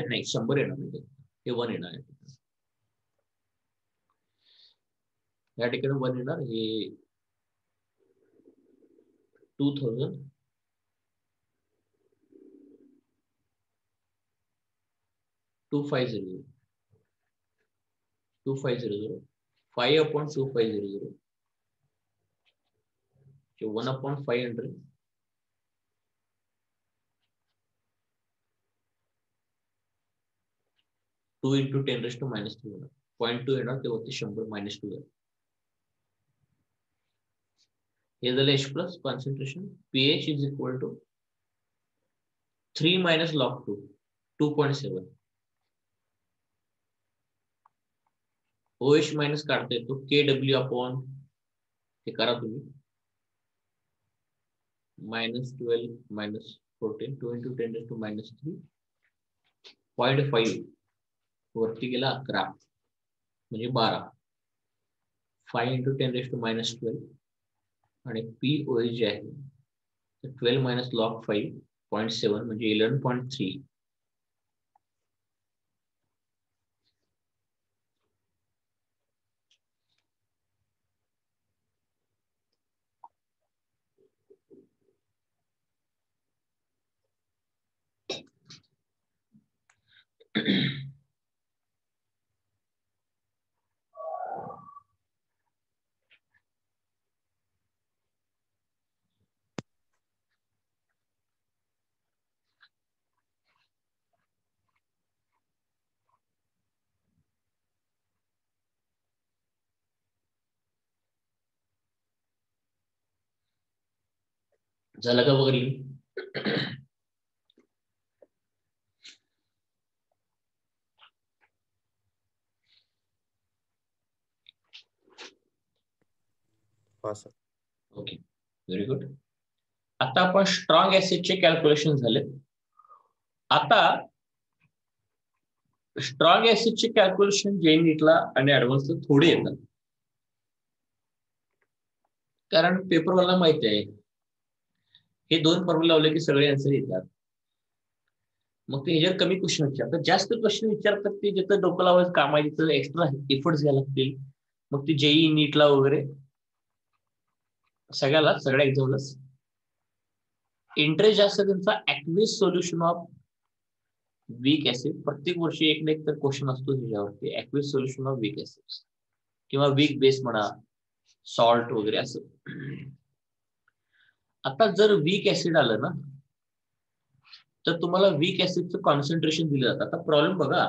नाही 100 येणार नाही, हे 1 येणार. या ठिकाणी 1 येणार, हे 2000, 2500, 2500, 5/2500, 1/500, 2 × 10⁻³ होणार, 0.2 येणार, ते होते 100 -2. हे झालं H+ concentration. pH is equal to 3 - log2, 2.7. OH minus काढता येतो, KW अपॉन, हे करा तुम्ही, -12 -14, 2 × 10⁻³ 0.5 वरती गेला 11 म्हणजे 12, 5 × 10⁻12 आणि POH जे आहे 12 - log5 0.7 म्हणजे 11.3. झालं का वगैरे? Okay, very good. आता आपण स्ट्रॉंग ऍसिडचे कॅल्क्युलेशन झाले. आता स्ट्रॉंग ऍसिडचे कॅल्क्युलेशन जे नीटला आणि ऍडव्हान्सला थोडे येतात, कारण पेपरवाला माहिती आहे हे 2 फॉर्म्युला लावले की सगळे आन्सर येतात. मग ते ह्याच्यावर कमी क्वेश्चन विचारतात, जास्त क्वेश्चन विचारतात ते जिथं डोकं लावायचं काम आहे, तिथं एक्स्ट्रा एफर्ट्स घ्यायला लागतील. मग ते JEE नीटला वगैरे सगळ्या एक्झामलाच इंटरेस्ट जास्त त्यांचा ऍक्विस सोल्युशन ऑफ वीक ऍसिड. प्रत्येक वर्षी एक ना एक तर क्वेश्चन असतो त्याच्यावरती, ऍक्विस सोल्युशन ऑफ वीक ऍसिड किंवा वीक बेस म्हणा, सॉल्ट वगैरे असं. आता जर वीक ऍसिड आलं ना तर तुम्हाला वीक ऍसिडचं कॉन्सन्ट्रेशन दिलं जातं. आता प्रॉब्लेम बघा,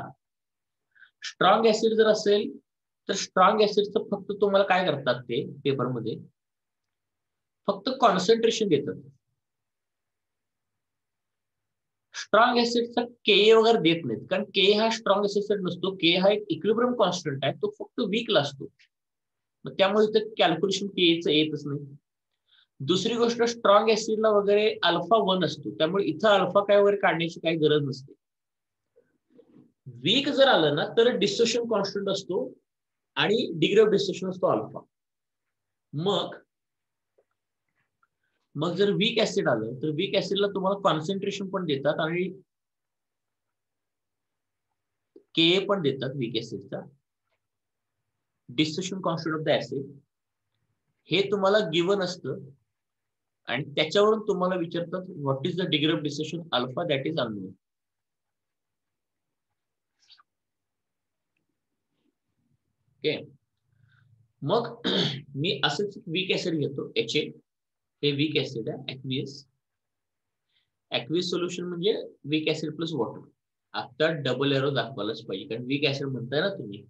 स्ट्रॉंग ऍसिड जर असेल तर स्ट्रॉंग ऍसिडचं फक्त तुम्हाला काय करतात ते पेपरमध्ये फक्त कॉन्सन्ट्रेशन देतात. स्ट्रॉंग ऍसिडचा के वगैरे देत नाहीत, कारण के हा स्ट्रॉंग ऍसिड नसतो, के हा एक इक्विलिब्रियम कॉन्स्टंट आहे, तो फक्त वीकला असतो. मग त्यामुळे इथं कॅल्क्युलेशन केचं येतच नाही. दुसरी गोष्ट, स्ट्रॉंग ऍसिडला वगैरे अल्फा 1 असतो, त्यामुळे इथं अल्फा काय वगैरे काढण्याची काही गरज नसते. वीक जर आलं ना तर डिसोसिएशन कॉन्स्टंट असतो आणि डिग्री ऑफ डिसोसिएशन असतो अल्फा. मग मग जर वीक ऍसिड आलं तर वीक ऍसिडला तुम्हाला कॉन्सन्ट्रेशन पण देतात आणि के पण देतात वीक ऍसिडचा, dissociation constant of the acid हे तुम्हाला गिवन असतं आणि त्याच्यावरून तुम्हाला विचारतात what is the degree of dissociation alpha, that is unknown. Okay, मग मी असंच वीक ऍसिड घेतो HA, हे वीक ऍसिड आहे ऍक्वियस. ऍक्वियस सोल्युशन म्हणजे वीक ऍसिड प्लस वॉटर. आता डबल एरो दाखवायलाच पाहिजे कारण वीक ऍसिड म्हणताय ना तुम्ही.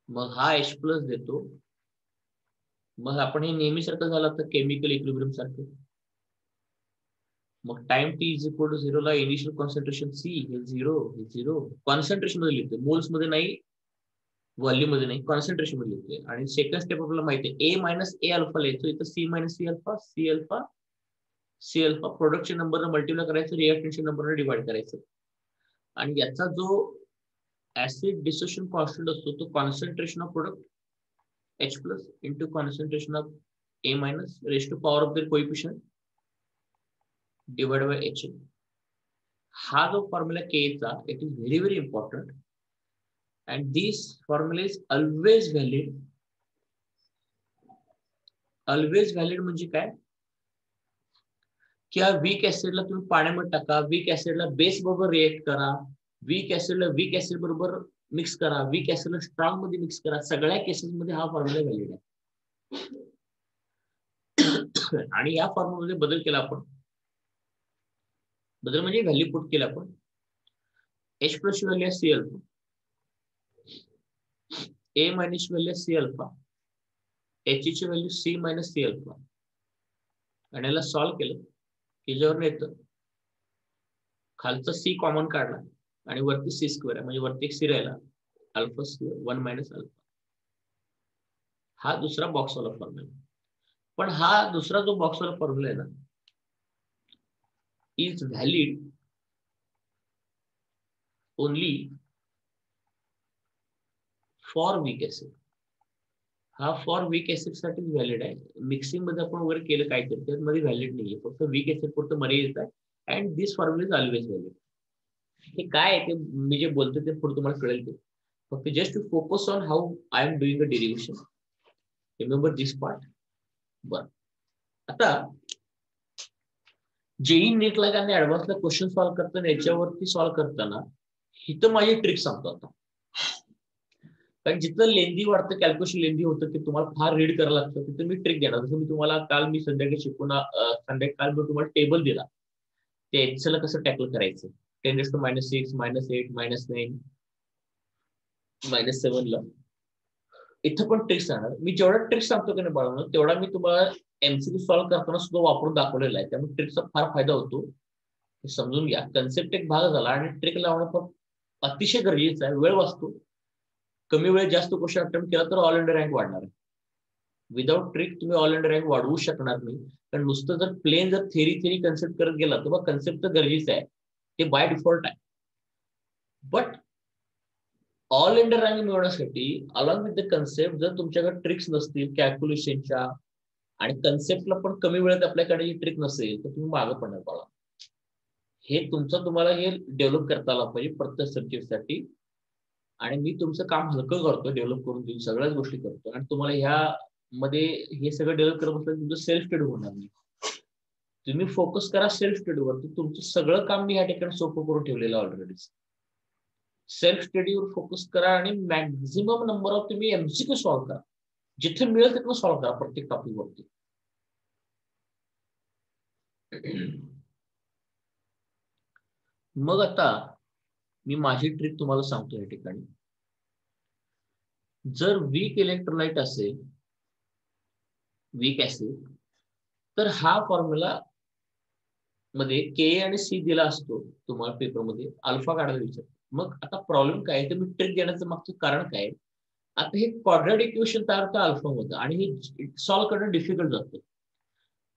मग हा H प्लस देतो. मग आपण हे नेहमीसारखं झालं तर केमिकल इक्विलिब्रियम सारखं. मग time t is equal to 0 ला इनिशियल कॉन्सन्ट्रेशन C हे 0 कॉन्सन्ट्रेशन मध्ये लिहितो, मोल्स मध्ये नाही, व्हॉल्यूम मध्ये नाही, कॉन्सन्ट्रेशन मध्ये लिहितोय. आणि सेकंड स्टेप आपल्याला माहिती आहे A मायनस A अल्फा लिहितो, इथं C minus C alpha, C alpha प्रोडक्टच्या नंबरने मल्टिप्लाय करायचं, रिएक्टन्सच्या नंबरने डिवाइड करायचं. आणि याचा जो ऍसिड डिसोसिएशन कॉन्स्टंट असतो तो concentration of product H plus into concentration of A minus raise to power of the coefficient divide by H. हा जो फॉर्म्युला K चा, it is very very important and this formula is always valid. Always valid म्हणजे काय की weak ऍसिडला तुम्ही पाण्यामध्ये टाका, weak ऍसिडला base बरोबर रिएक्ट करा, वीक ऍसिडला वीक ऍसिड बरोबर मिक्स करा, वीक ऍसिडला स्ट्रॉंग मध्ये मिक्स करा, सगळ्या केसेस मध्ये हा फॉर्म्युला व्हॅलिड आहे. आणि या फॉर्म्युलामध्ये बदल केला आपण, बदल म्हणजे व्हॅल्यू पुट केला आपण. H प्लस ची value C alpha, A minus ची व्हॅल्यू C अल्फा, H ची value C minus C alpha. आणि याला सॉल्व्ह केलं की ज्यावर येतं खालचं C कॉमन काढला आणि वरती C स्क्वेअर आहे म्हणजे वरती एक C राहिला, अल्फा स्क्वेअर 1 मायनस अल्फा. हा दुसरा बॉक्सवाला फॉर्म्युला. पण हा दुसरा जो बॉक्सवाला फॉर्म्युला आहे ना, is valid only for weak acid. हा फॉर वीक ऍसिड साठी व्हॅलिड आहे. मिक्सिंग मध्ये आपण वगैरे केलं काय तर त्यामध्ये व्हॅलिड नाहीये, फक्त वीक ऍसिड पुरतं मर्यादित आहे. And this formula is always valid. हे काय आहे ते मी जे बोलतो ते पुढे तुम्हाला कळेल. ते फक्त just to focus on how I am doing a derivation. Remember this part. बरं, आता जेई नीटला आणि ऍडव्हान्सला क्वेश्चन सॉल्व्ह करताना याच्यावरती सॉल्व्ह करताना इथं माझी ट्रिक सांगतो आता. कारण जिथं लेंदी वाढतं, कॅल्क्युलेशन लेंदी होतं, ते तुम्हाला फार रीड करायला लागतं, तिथं मी ट्रिक देणार. जसं मी तुम्हाला काल मी संध्याकाळी संध्याकाळी मी तुम्हाला टेबल दिला, ते एक्सेल कसं टॅकल करायचं 10⁻⁶, -8, -9, -7 ला. इथं पण ट्रिक्स सांगणार मी. जेवढा ट्रिक्स सांगतो की नाही बाळांनो, तेवढा मी तुम्हाला MCQ सॉल्व्ह करताना सुद्धा वापरून दाखवलेला आहे. त्यामुळे ट्रिकचा फार फायदा होतो, हे समजून घ्या. कन्सेप्ट एक भाग झाला आणि ट्रिक लावणं पण अतिशय गरजेचं आहे. वेळ वाचतो. कमी वेळेत जास्त क्वेश्चन अटेम्प्ट केला तर ऑल इंडिया रँक वाढणार आहे. विदाउट ट्रिक तुम्ही ऑल इंडिया रँक वाढवू शकणार नाही. कारण नुसतं जर प्लेन जर थेरी कन्सेप्ट करत गेला तर मग कन्सेप्ट तर गरजेचं आहे, ते बाय डिफॉल्ट आहे. बट ऑल इंडिया रँक मिळवण्यासाठी अलॉंग विथ द कन्सेप्ट जर तुमच्याकडे ट्रिक्स नसतील कॅल्क्युलेशनच्या आणि कन्सेप्टला पण कमी वेळेत आपल्याकडे ही ट्रिक नसेल तर तुम्ही मागं पडणार बाळा. हे तुम्हाला हे डेव्हलप करता आलं पाहिजे प्रत्येक सब्जेक्टसाठी. आणि मी तुमचं काम हलकं करतो, डेव्हलप करून देऊन सगळ्याच गोष्टी करतो. आणि तुम्हाला ह्या मध्ये हे सगळं डेव्हलप करत बसलं तुमचं सेल्फ स्टडी होणार नाही. तुम्ही फोकस करा सेल्फ स्टडीवर. तुमचं सगळं काम मी या ठिकाणी सोपं करून ठेवलेलं ऑलरेडी. सेल्फ स्टडीवर फोकस करा आणि मॅक्झिमम नंबर ऑफ तुम्ही MCQ सॉल्व्ह करा. जिथे मिळेल तिथं सॉल्व्ह करा प्रत्येक टॉपिक वरती. मग आता मी माझी ट्रिक तुम्हाला सांगतो या ठिकाणी. जर वीक इलेक्ट्रोलाइट असेल, वीक ऍसिड, तर हा फॉर्म्युला मध्ये के आणि सी दिला असतो तुम्हाला पेपरमध्ये, अल्फा काढायला विचार. मग आता प्रॉब्लेम काय तर मी ट्रिक देण्याचं मागचं कारण काय. आता हे क्वाड्रॅटिक इक्वेशन तयार होतं अल्फा मध्ये आणि हे सॉल्व्ह करणं डिफिकल्ट जातं.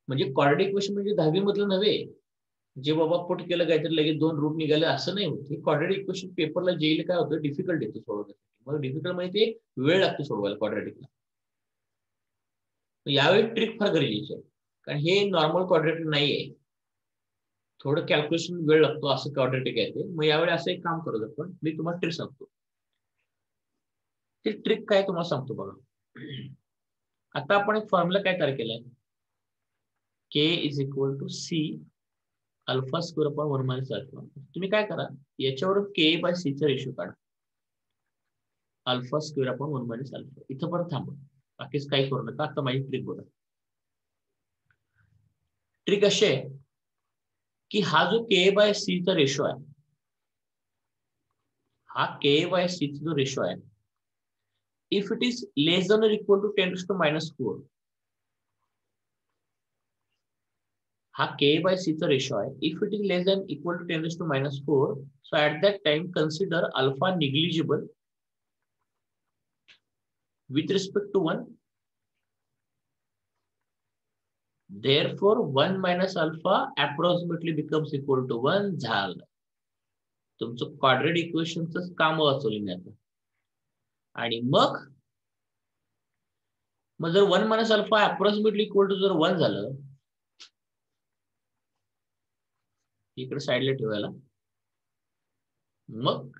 म्हणजे क्वाड्रॅटिक इक्वेशन म्हणजे 10वी मधलं नव्हे, जे बाबा पुट केलं काहीतरी लगेच 2 रूट निघाले असं नाही होत. हे क्वाड्रॅटिक इक्वेशन पेपरला जेईला काय होतं, डिफिकल्ट येतं सोडवण्यासाठी. मग डिफिकल्ट म्हणजे ते वेळ लागतो सोडवायला क्वाड्रॅटिकला. यावेळी ट्रिक फार गरजेची आहे. कारण हे नॉर्मल क्वाड्रेटिक नाहीये, थोडं कॅल्क्युलेशन वेळ लागतो, असं क्वाड्रेटिक आहे ते. मग यावेळी असं एक काम करू आपण, मी तुम्हाला ट्रिक सांगतो. ते ट्रिक काय तुम्हाला सांगतो बघा. आता आपण एक फॉर्म्युला काय तयार केलाय, K is equal to C alpha square upon 1 minus alpha. तुम्ही काय करा, याच्यावरून के बाय सी चा रेशो काढा, alpha square upon 1 minus alpha. इथं परत थांबा, बाकीच काही करू नका. आता माझी ट्रिक बघा. ट्रिक अशी आहे की हा जो के बाय सी चा रेशो आहे, हा के बाय सी चा जो रेशो आहे, if it is less than और इक्वल टू 10⁻⁴, हा के बाय सी चा रेशो आहे. If it is less than equal to 10⁻⁴, so at that time consider alpha negligible with respect to 1. Therefore 1 minus alpha approximately becomes equal to 1. झालं, तुमचं quadratic इक्वेशनचं काम वाचवलं मी आता. आणि मग जर 1 minus alpha approximately equal to जर 1 झालं, इकडे साईडला ठेवायला, मग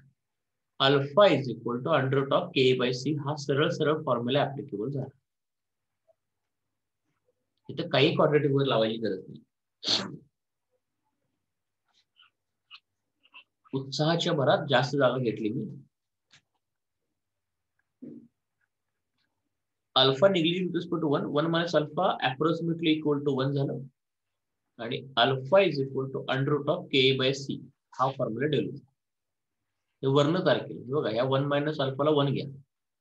alpha is equal to under of K by C, हा सरळ सरळ फॉर्म्युला ऍप्लिकेबल झाला. इथं काही क्वाड्रेटिक वर लावायची गरज नाही. उत्साहाच्या भरात जास्त जागा घेतली मी. Alpha negligible to 1, 1 minus alpha approximately equal to 1 झालं, आणि alpha is equal to under of K by C, हा फॉर्म्युला डेव्हलप. हे वर्ण तयार केलं बघा. या 1 मायनस अल्फाला 1 घ्या,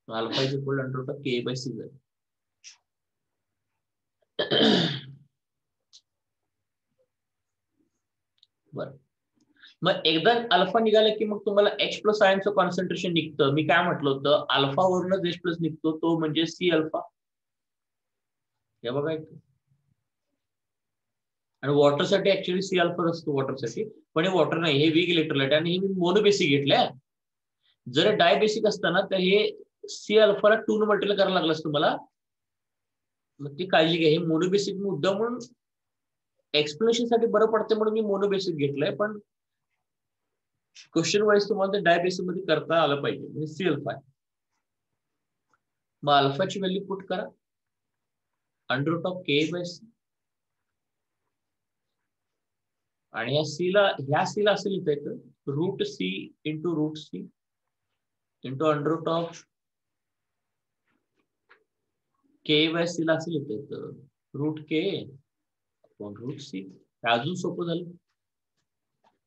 alpha is equal under of K by C झालं. बरं, मग एकदा अल्फा निघाला की मग तुम्हाला एच प्लस आयनचं कॉन्सन्ट्रेशन निघतं. मी काय म्हटलं होतं, अल्फा वरूनच एच प्लस निघतो, तो म्हणजे सी अल्फा. हे बघा, आणि वॉटरसाठी ऍक्च्युअली सी अल्फा असतो वॉटरसाठी, पण हे वॉटर नाही, हे वीक इलेक्ट्रोलाइट, आणि हे मी मोनोबेसिक घेतलंय. जर डायबेसिक असताना तर हे सी अल्फाला 2 ने मल्टिप्लाय करायला लागलं असतं मला, मग ती काळजी घ्या. हे मोनोबेसिक मुद्दा म्हणून एक्सप्लेनेशन साठी बरं पडते म्हणून मी मोनोबेसिक घेतलंय, पण क्वेश्चन वाईज तुम्हाला ते डायबेसिक मध्ये करता आलं पाहिजे. म्हणजे सी अल्फा आहे. मग अल्फाची व्हॅल्यू पुट करा under root of K by C, आणि ह्या सीला असेल इथे root C into root C into under root of K by C ला असेल इथे root K upon root C. अजून सोपं झालं,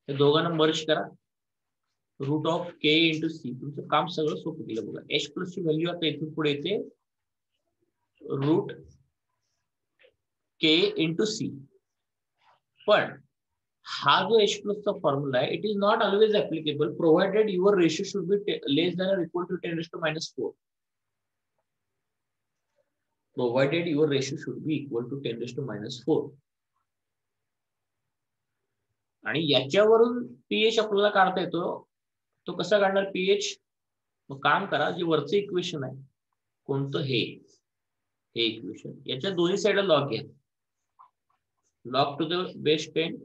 हे दोघांना मर्ज करा, root of K into C. तुमचं काम सगळं सोपं केलं बघा. एच प्लस ची व्हॅल्यू आता इथून पुढे येते रूट के इंटू सी. पण हा जो एच प्लस चा फॉर्म्युला आहे, it is not always applicable provided your ratio should be less than और equal to 10⁻⁴. Provided your ratio should be equal to 10⁻⁴. आणि याच्यावरून पीएच आपल्याला काढता येतो. तो कसा काढणार पीएच? मग काम करा, जे वरचं इक्वेशन आहे कोणतं, हे इक्वेशन, याच्या दोन्ही साईडला लॉग घ्या, लॉग टू द बेस 10,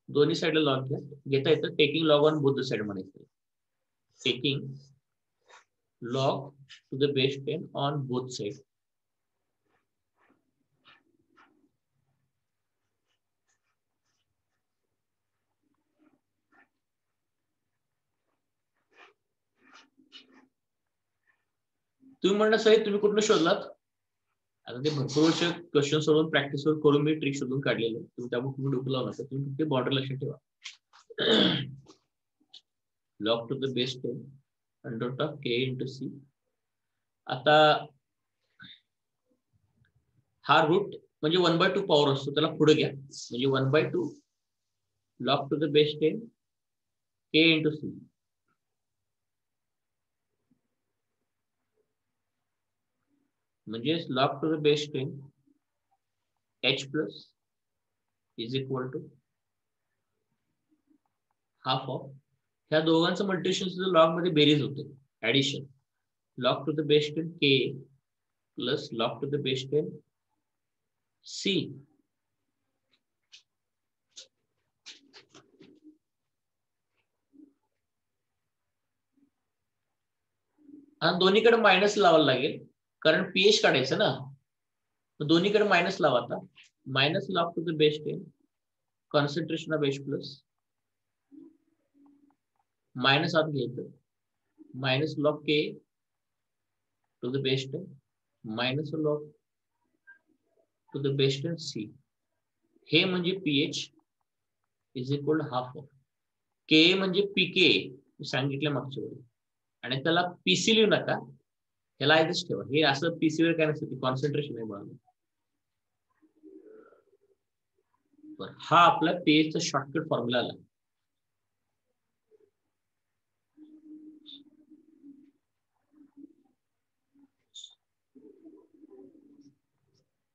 दोन्ही साईडला लॉग घ्या. घेता येतं taking log on both the side म्हणायचं, taking log to the base 10 on both side. तुम्ही म्हणलं साहेब तुम्ही कुठलं शोधलात? आता ते भरपूर वर्ष क्वेश्चन सोडून प्रॅक्टिस करून मी ट्रिक शोधून काढलेलं आहे. तुम्ही त्यामुळे तुम्ही डोकं लावू नका, तुम्ही फक्त बॉर्डर लक्षात ठेवा. Log to the base 10 under root of K into C. आता हा रूट म्हणजे 1/2 पॉवर असतो, त्याला पुढे घ्या, म्हणजे 1/2 log to the base 10 K into C. म्हणजे log to the base 10 H plus is equal to half of, ह्या दोघांचं मल्टिप्लिकेशन लॉग मध्ये बेरीज होते, addition, log to the base 10 K plus log to the base 10 C. आणि दोन्हीकडे minus लावायला लागेल कारण पीएच काढायचं ना, दोन्हीकडे मायनस लावा. आता minus log to the base 10 concentration of H plus minus आत घ्यायचं minus log K to the base 10 minus log to the base 10 C. हे म्हणजे pH is equal to half of म्हणजे पीके सांगितलं मागच्या वेळी, आणि त्याला पीसी लिहू नका, ह्याला आधीच ठेवा. हे असं पीसी वर काय नसतं, कॉन्सन्ट्रेशन आहे बघा. हा आपला पीएच चा शॉर्टकट फॉर्म्युला आला.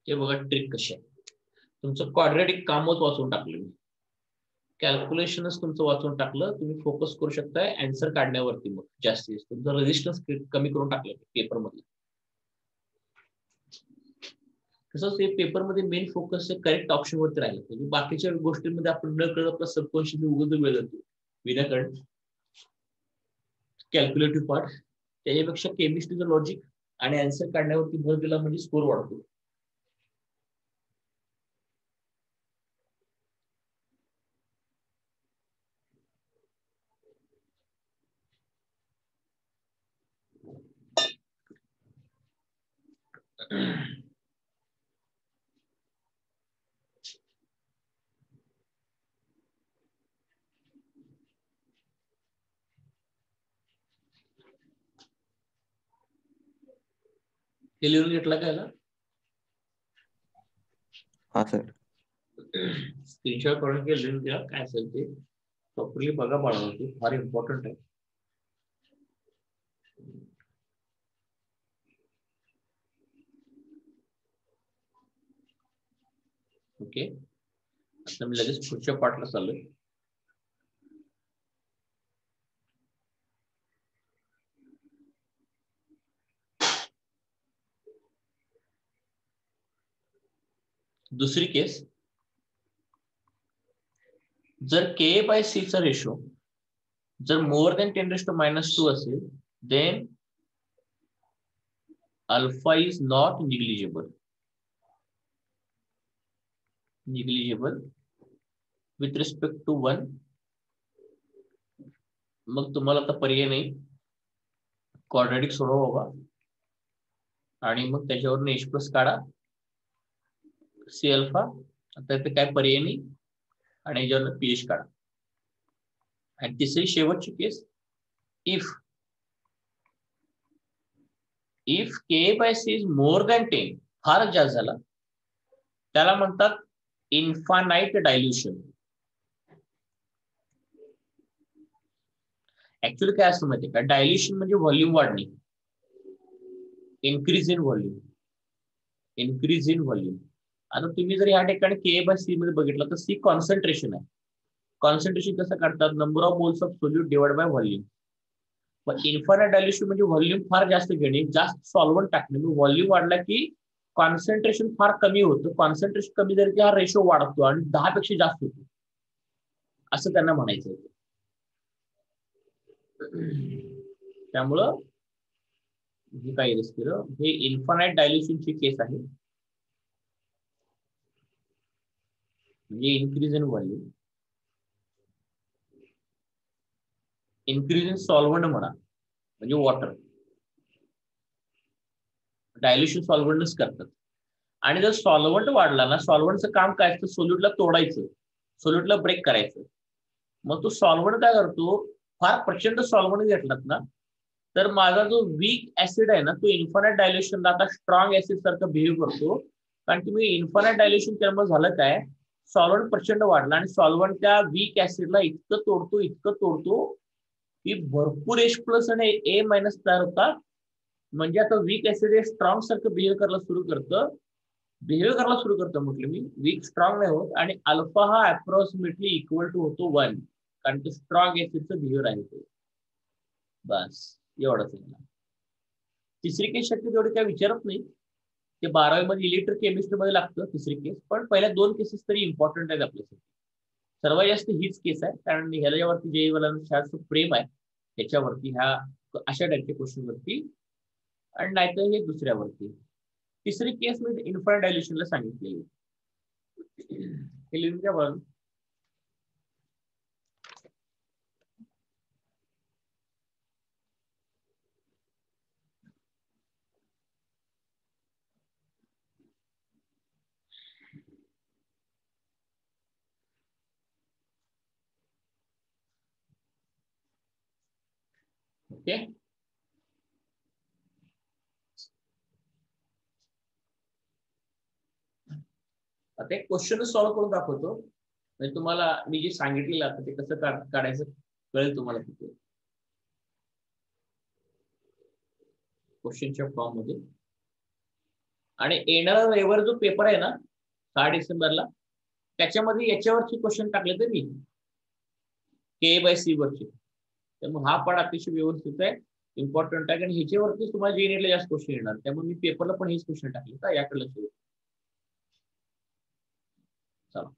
ते बघा ट्रिक कशी आहे. तुमचं क्वाड्रॅटिक कामच वाचून टाकलं मी, कॅल्क्युलेशनच तुमचं वाचून टाकलं. तुम्ही फोकस करू शकताय आन्सर काढण्यावरती. मग जास्तीत तुमचं रेजिस्टन्स कमी करून टाकलं पेपर मध्ये. तसंच ते पेपर मध्ये मेन फोकस करेक्ट ऑप्शन वरती राहिलं म्हणजे बाकीच्या गोष्टींमध्ये आपण न कळत आपला सबकॉन्शियसली उगवतो वेळ जातो विनाकारण कॅल्क्युलेटिव्ह पार्ट. त्याच्यापेक्षा केमिस्ट्रीचं लॉजिक आणि आन्सर काढण्यावरती भर दिला म्हणजे स्कोर वाढतो. हे लिहून घेतला काय? हा सर. स्क्रीनशॉट काढून घ्या, लिहून घ्या काय असेल ते प्रॉपरली बघा बाळावरती, फार इम्पॉर्टंट आहे. ओके, आता मी लगेच पुढच्या पार्टला चाललोय. दुसरी केस, जर के बाय सी चा रेशो जर मोर दॅन 10⁻² असेल then alpha is not negligible with respect to 1. मग तुम्हाला आता पर्याय नाही, क्वाड्रॅटिक सोडवा बाबा आणि मग त्याच्यावरून H प्लस काढा सी अल्फा. आता इथे काय पर्याय नाही आणि ह्याच्यावर पीएच काढा. आणि तिसरी शेवटची case, if K by C is more than 10 फारच जास्त झाला त्याला म्हणतात इन्फानाइट डायल्युशन. ऍक्च्युअली काय असतं माहिती का, डायल्युशन म्हणजे व्हॉल्यूम वाढणे, इन्क्रीज इन व्हॉल्यूम. आता तुम्ही जर या ठिकाणी के बाय सी मध्ये बघितलं तर सी कॉन्सन्ट्रेशन आहे. कॉन्सन्ट्रेशन कसं काढतात, number of moles of solute divide by volume. पण इन्फानाइट डायल्युशन म्हणजे व्हॉल्यूम फार जास्त घेणे, जास्त सॉल्व्हंट टाकणे. व्हॉल्यूम वाढला की कॉन्सन्ट्रेशन फार कमी होतं. कॉन्सन्ट्रेशन कमी झालं की हा रेशो वाढतो आणि 10 पेक्षा जास्त होतो, असं त्यांना म्हणायचं होतं. त्यामुळं हे काय हे इन्फानाइट डायल्युशनची केस आहे, म्हणजे increase in volume, increase in solvent म्हणा म्हणजे वॉटर. डायल्युशन सॉल्व्हंटच करतात. आणि जर सॉल्व्हंट वाढला ना, सॉल्व्हंटचं काम काय असतं, सोल्यूटला तोडायचं, सोल्यूटला ब्रेक करायचं. मग तो सॉल्व्हंट काय करतो, फार प्रचंड सॉल्व्हंट घेतलात ना तर माझा जो वीक ऍसिड आहे ना तो इन्फानाइट डायल्युशनला आता स्ट्रॉंग ऍसिड सारखं बिहेव करतो. कारण तुम्ही इन्फानाइट डायल्युशन त्यामुळे झालं काय, सॉल्व्हंट प्रचंड वाढला आणि सॉल्व्हंट त्या वीक ऍसिडला इतकं तोडतो की भरपूर H प्लस आणि A- तयार होतात. म्हणजे आता वीक ऍसिड स्ट्रॉंग सारखं बिहेव करायला सुरू करतं म्हटलं मी. वीक स्ट्रॉंग नाही होत आणि अल्फा हा अप्रॉक्सिमेटली इक्वल टू होतो 1, कारण ते स्ट्रॉंग ऍसिडचं बिहेवियर आहे ते. बस एवढंच आहे. तिसरी केस शक्य तेवढी काय विचारत नाही, ते 12वी मध्ये इलेक्ट्रोकेमिस्ट्री मध्ये लागतं तिसरी केस. पण पहिल्या 2 केसेस तरी इम्पॉर्टंट आहेत आपल्यासाठी. सर्वात जास्त हीच केस आहे कारण ह्याच्यावरती जे मला शाळेचं प्रेम आहे त्याच्यावरती, ह्या अशा टाईपच्या क्वेश्चन वरती, आणि नाहीतर हे दुसऱ्यावरती. तिसरी केस मी इन्फायनाइट डायल्युशनला सांगितलेली. हे लिहून घ्या बघ. ओके. आता एक क्वेश्चन सॉल्व्ह करून दाखवतो, म्हणजे तुम्हाला मी जे सांगितलेलं आता ते कसं काढायचं कळेल तुम्हाला तिथे क्वेश्चनच्या फॉर्म मध्ये. आणि येणारा रविवार जो पेपर आहे ना 6 डिसेंबरला, त्याच्यामध्ये याच्यावरची क्वेश्चन टाकले तर मी के/सी वरचे. त्यामुळे हा पाठ अतिशय व्यवस्थित आहे, इम्पॉर्टंट आहे, आणि ह्याच्यावरती तुम्हाला जेनेटला जास्त क्वेश्चन येणार. त्यामुळे मी पेपरला पण हेच क्वेश्चन टाकले का याकडे लक्ष द्या. चला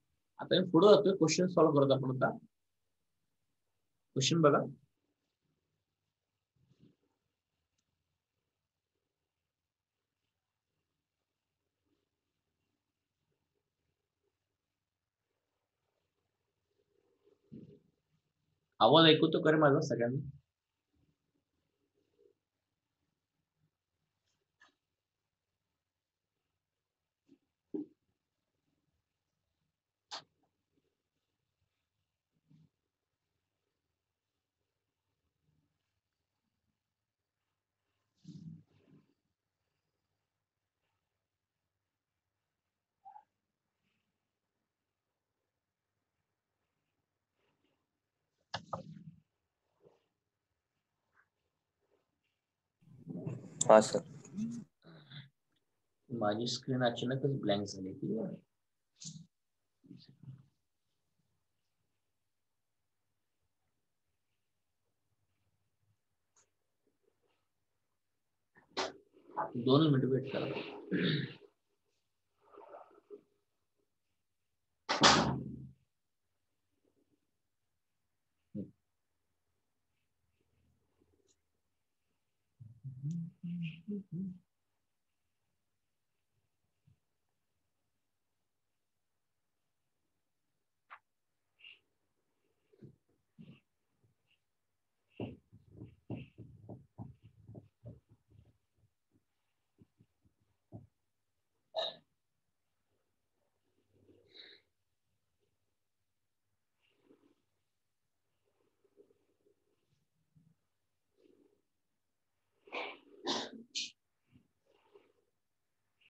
आता मी पुढे जातोय, क्वेश्चन सॉल्व्ह करत आपण. आता क्वेश्चन बघा. आवाज ऐकतो करे माझा सगळ्यांना? हा सर. माझी स्क्रीन अचानकच ब्लँक झाली ती. दोन मिनिट वेट करा.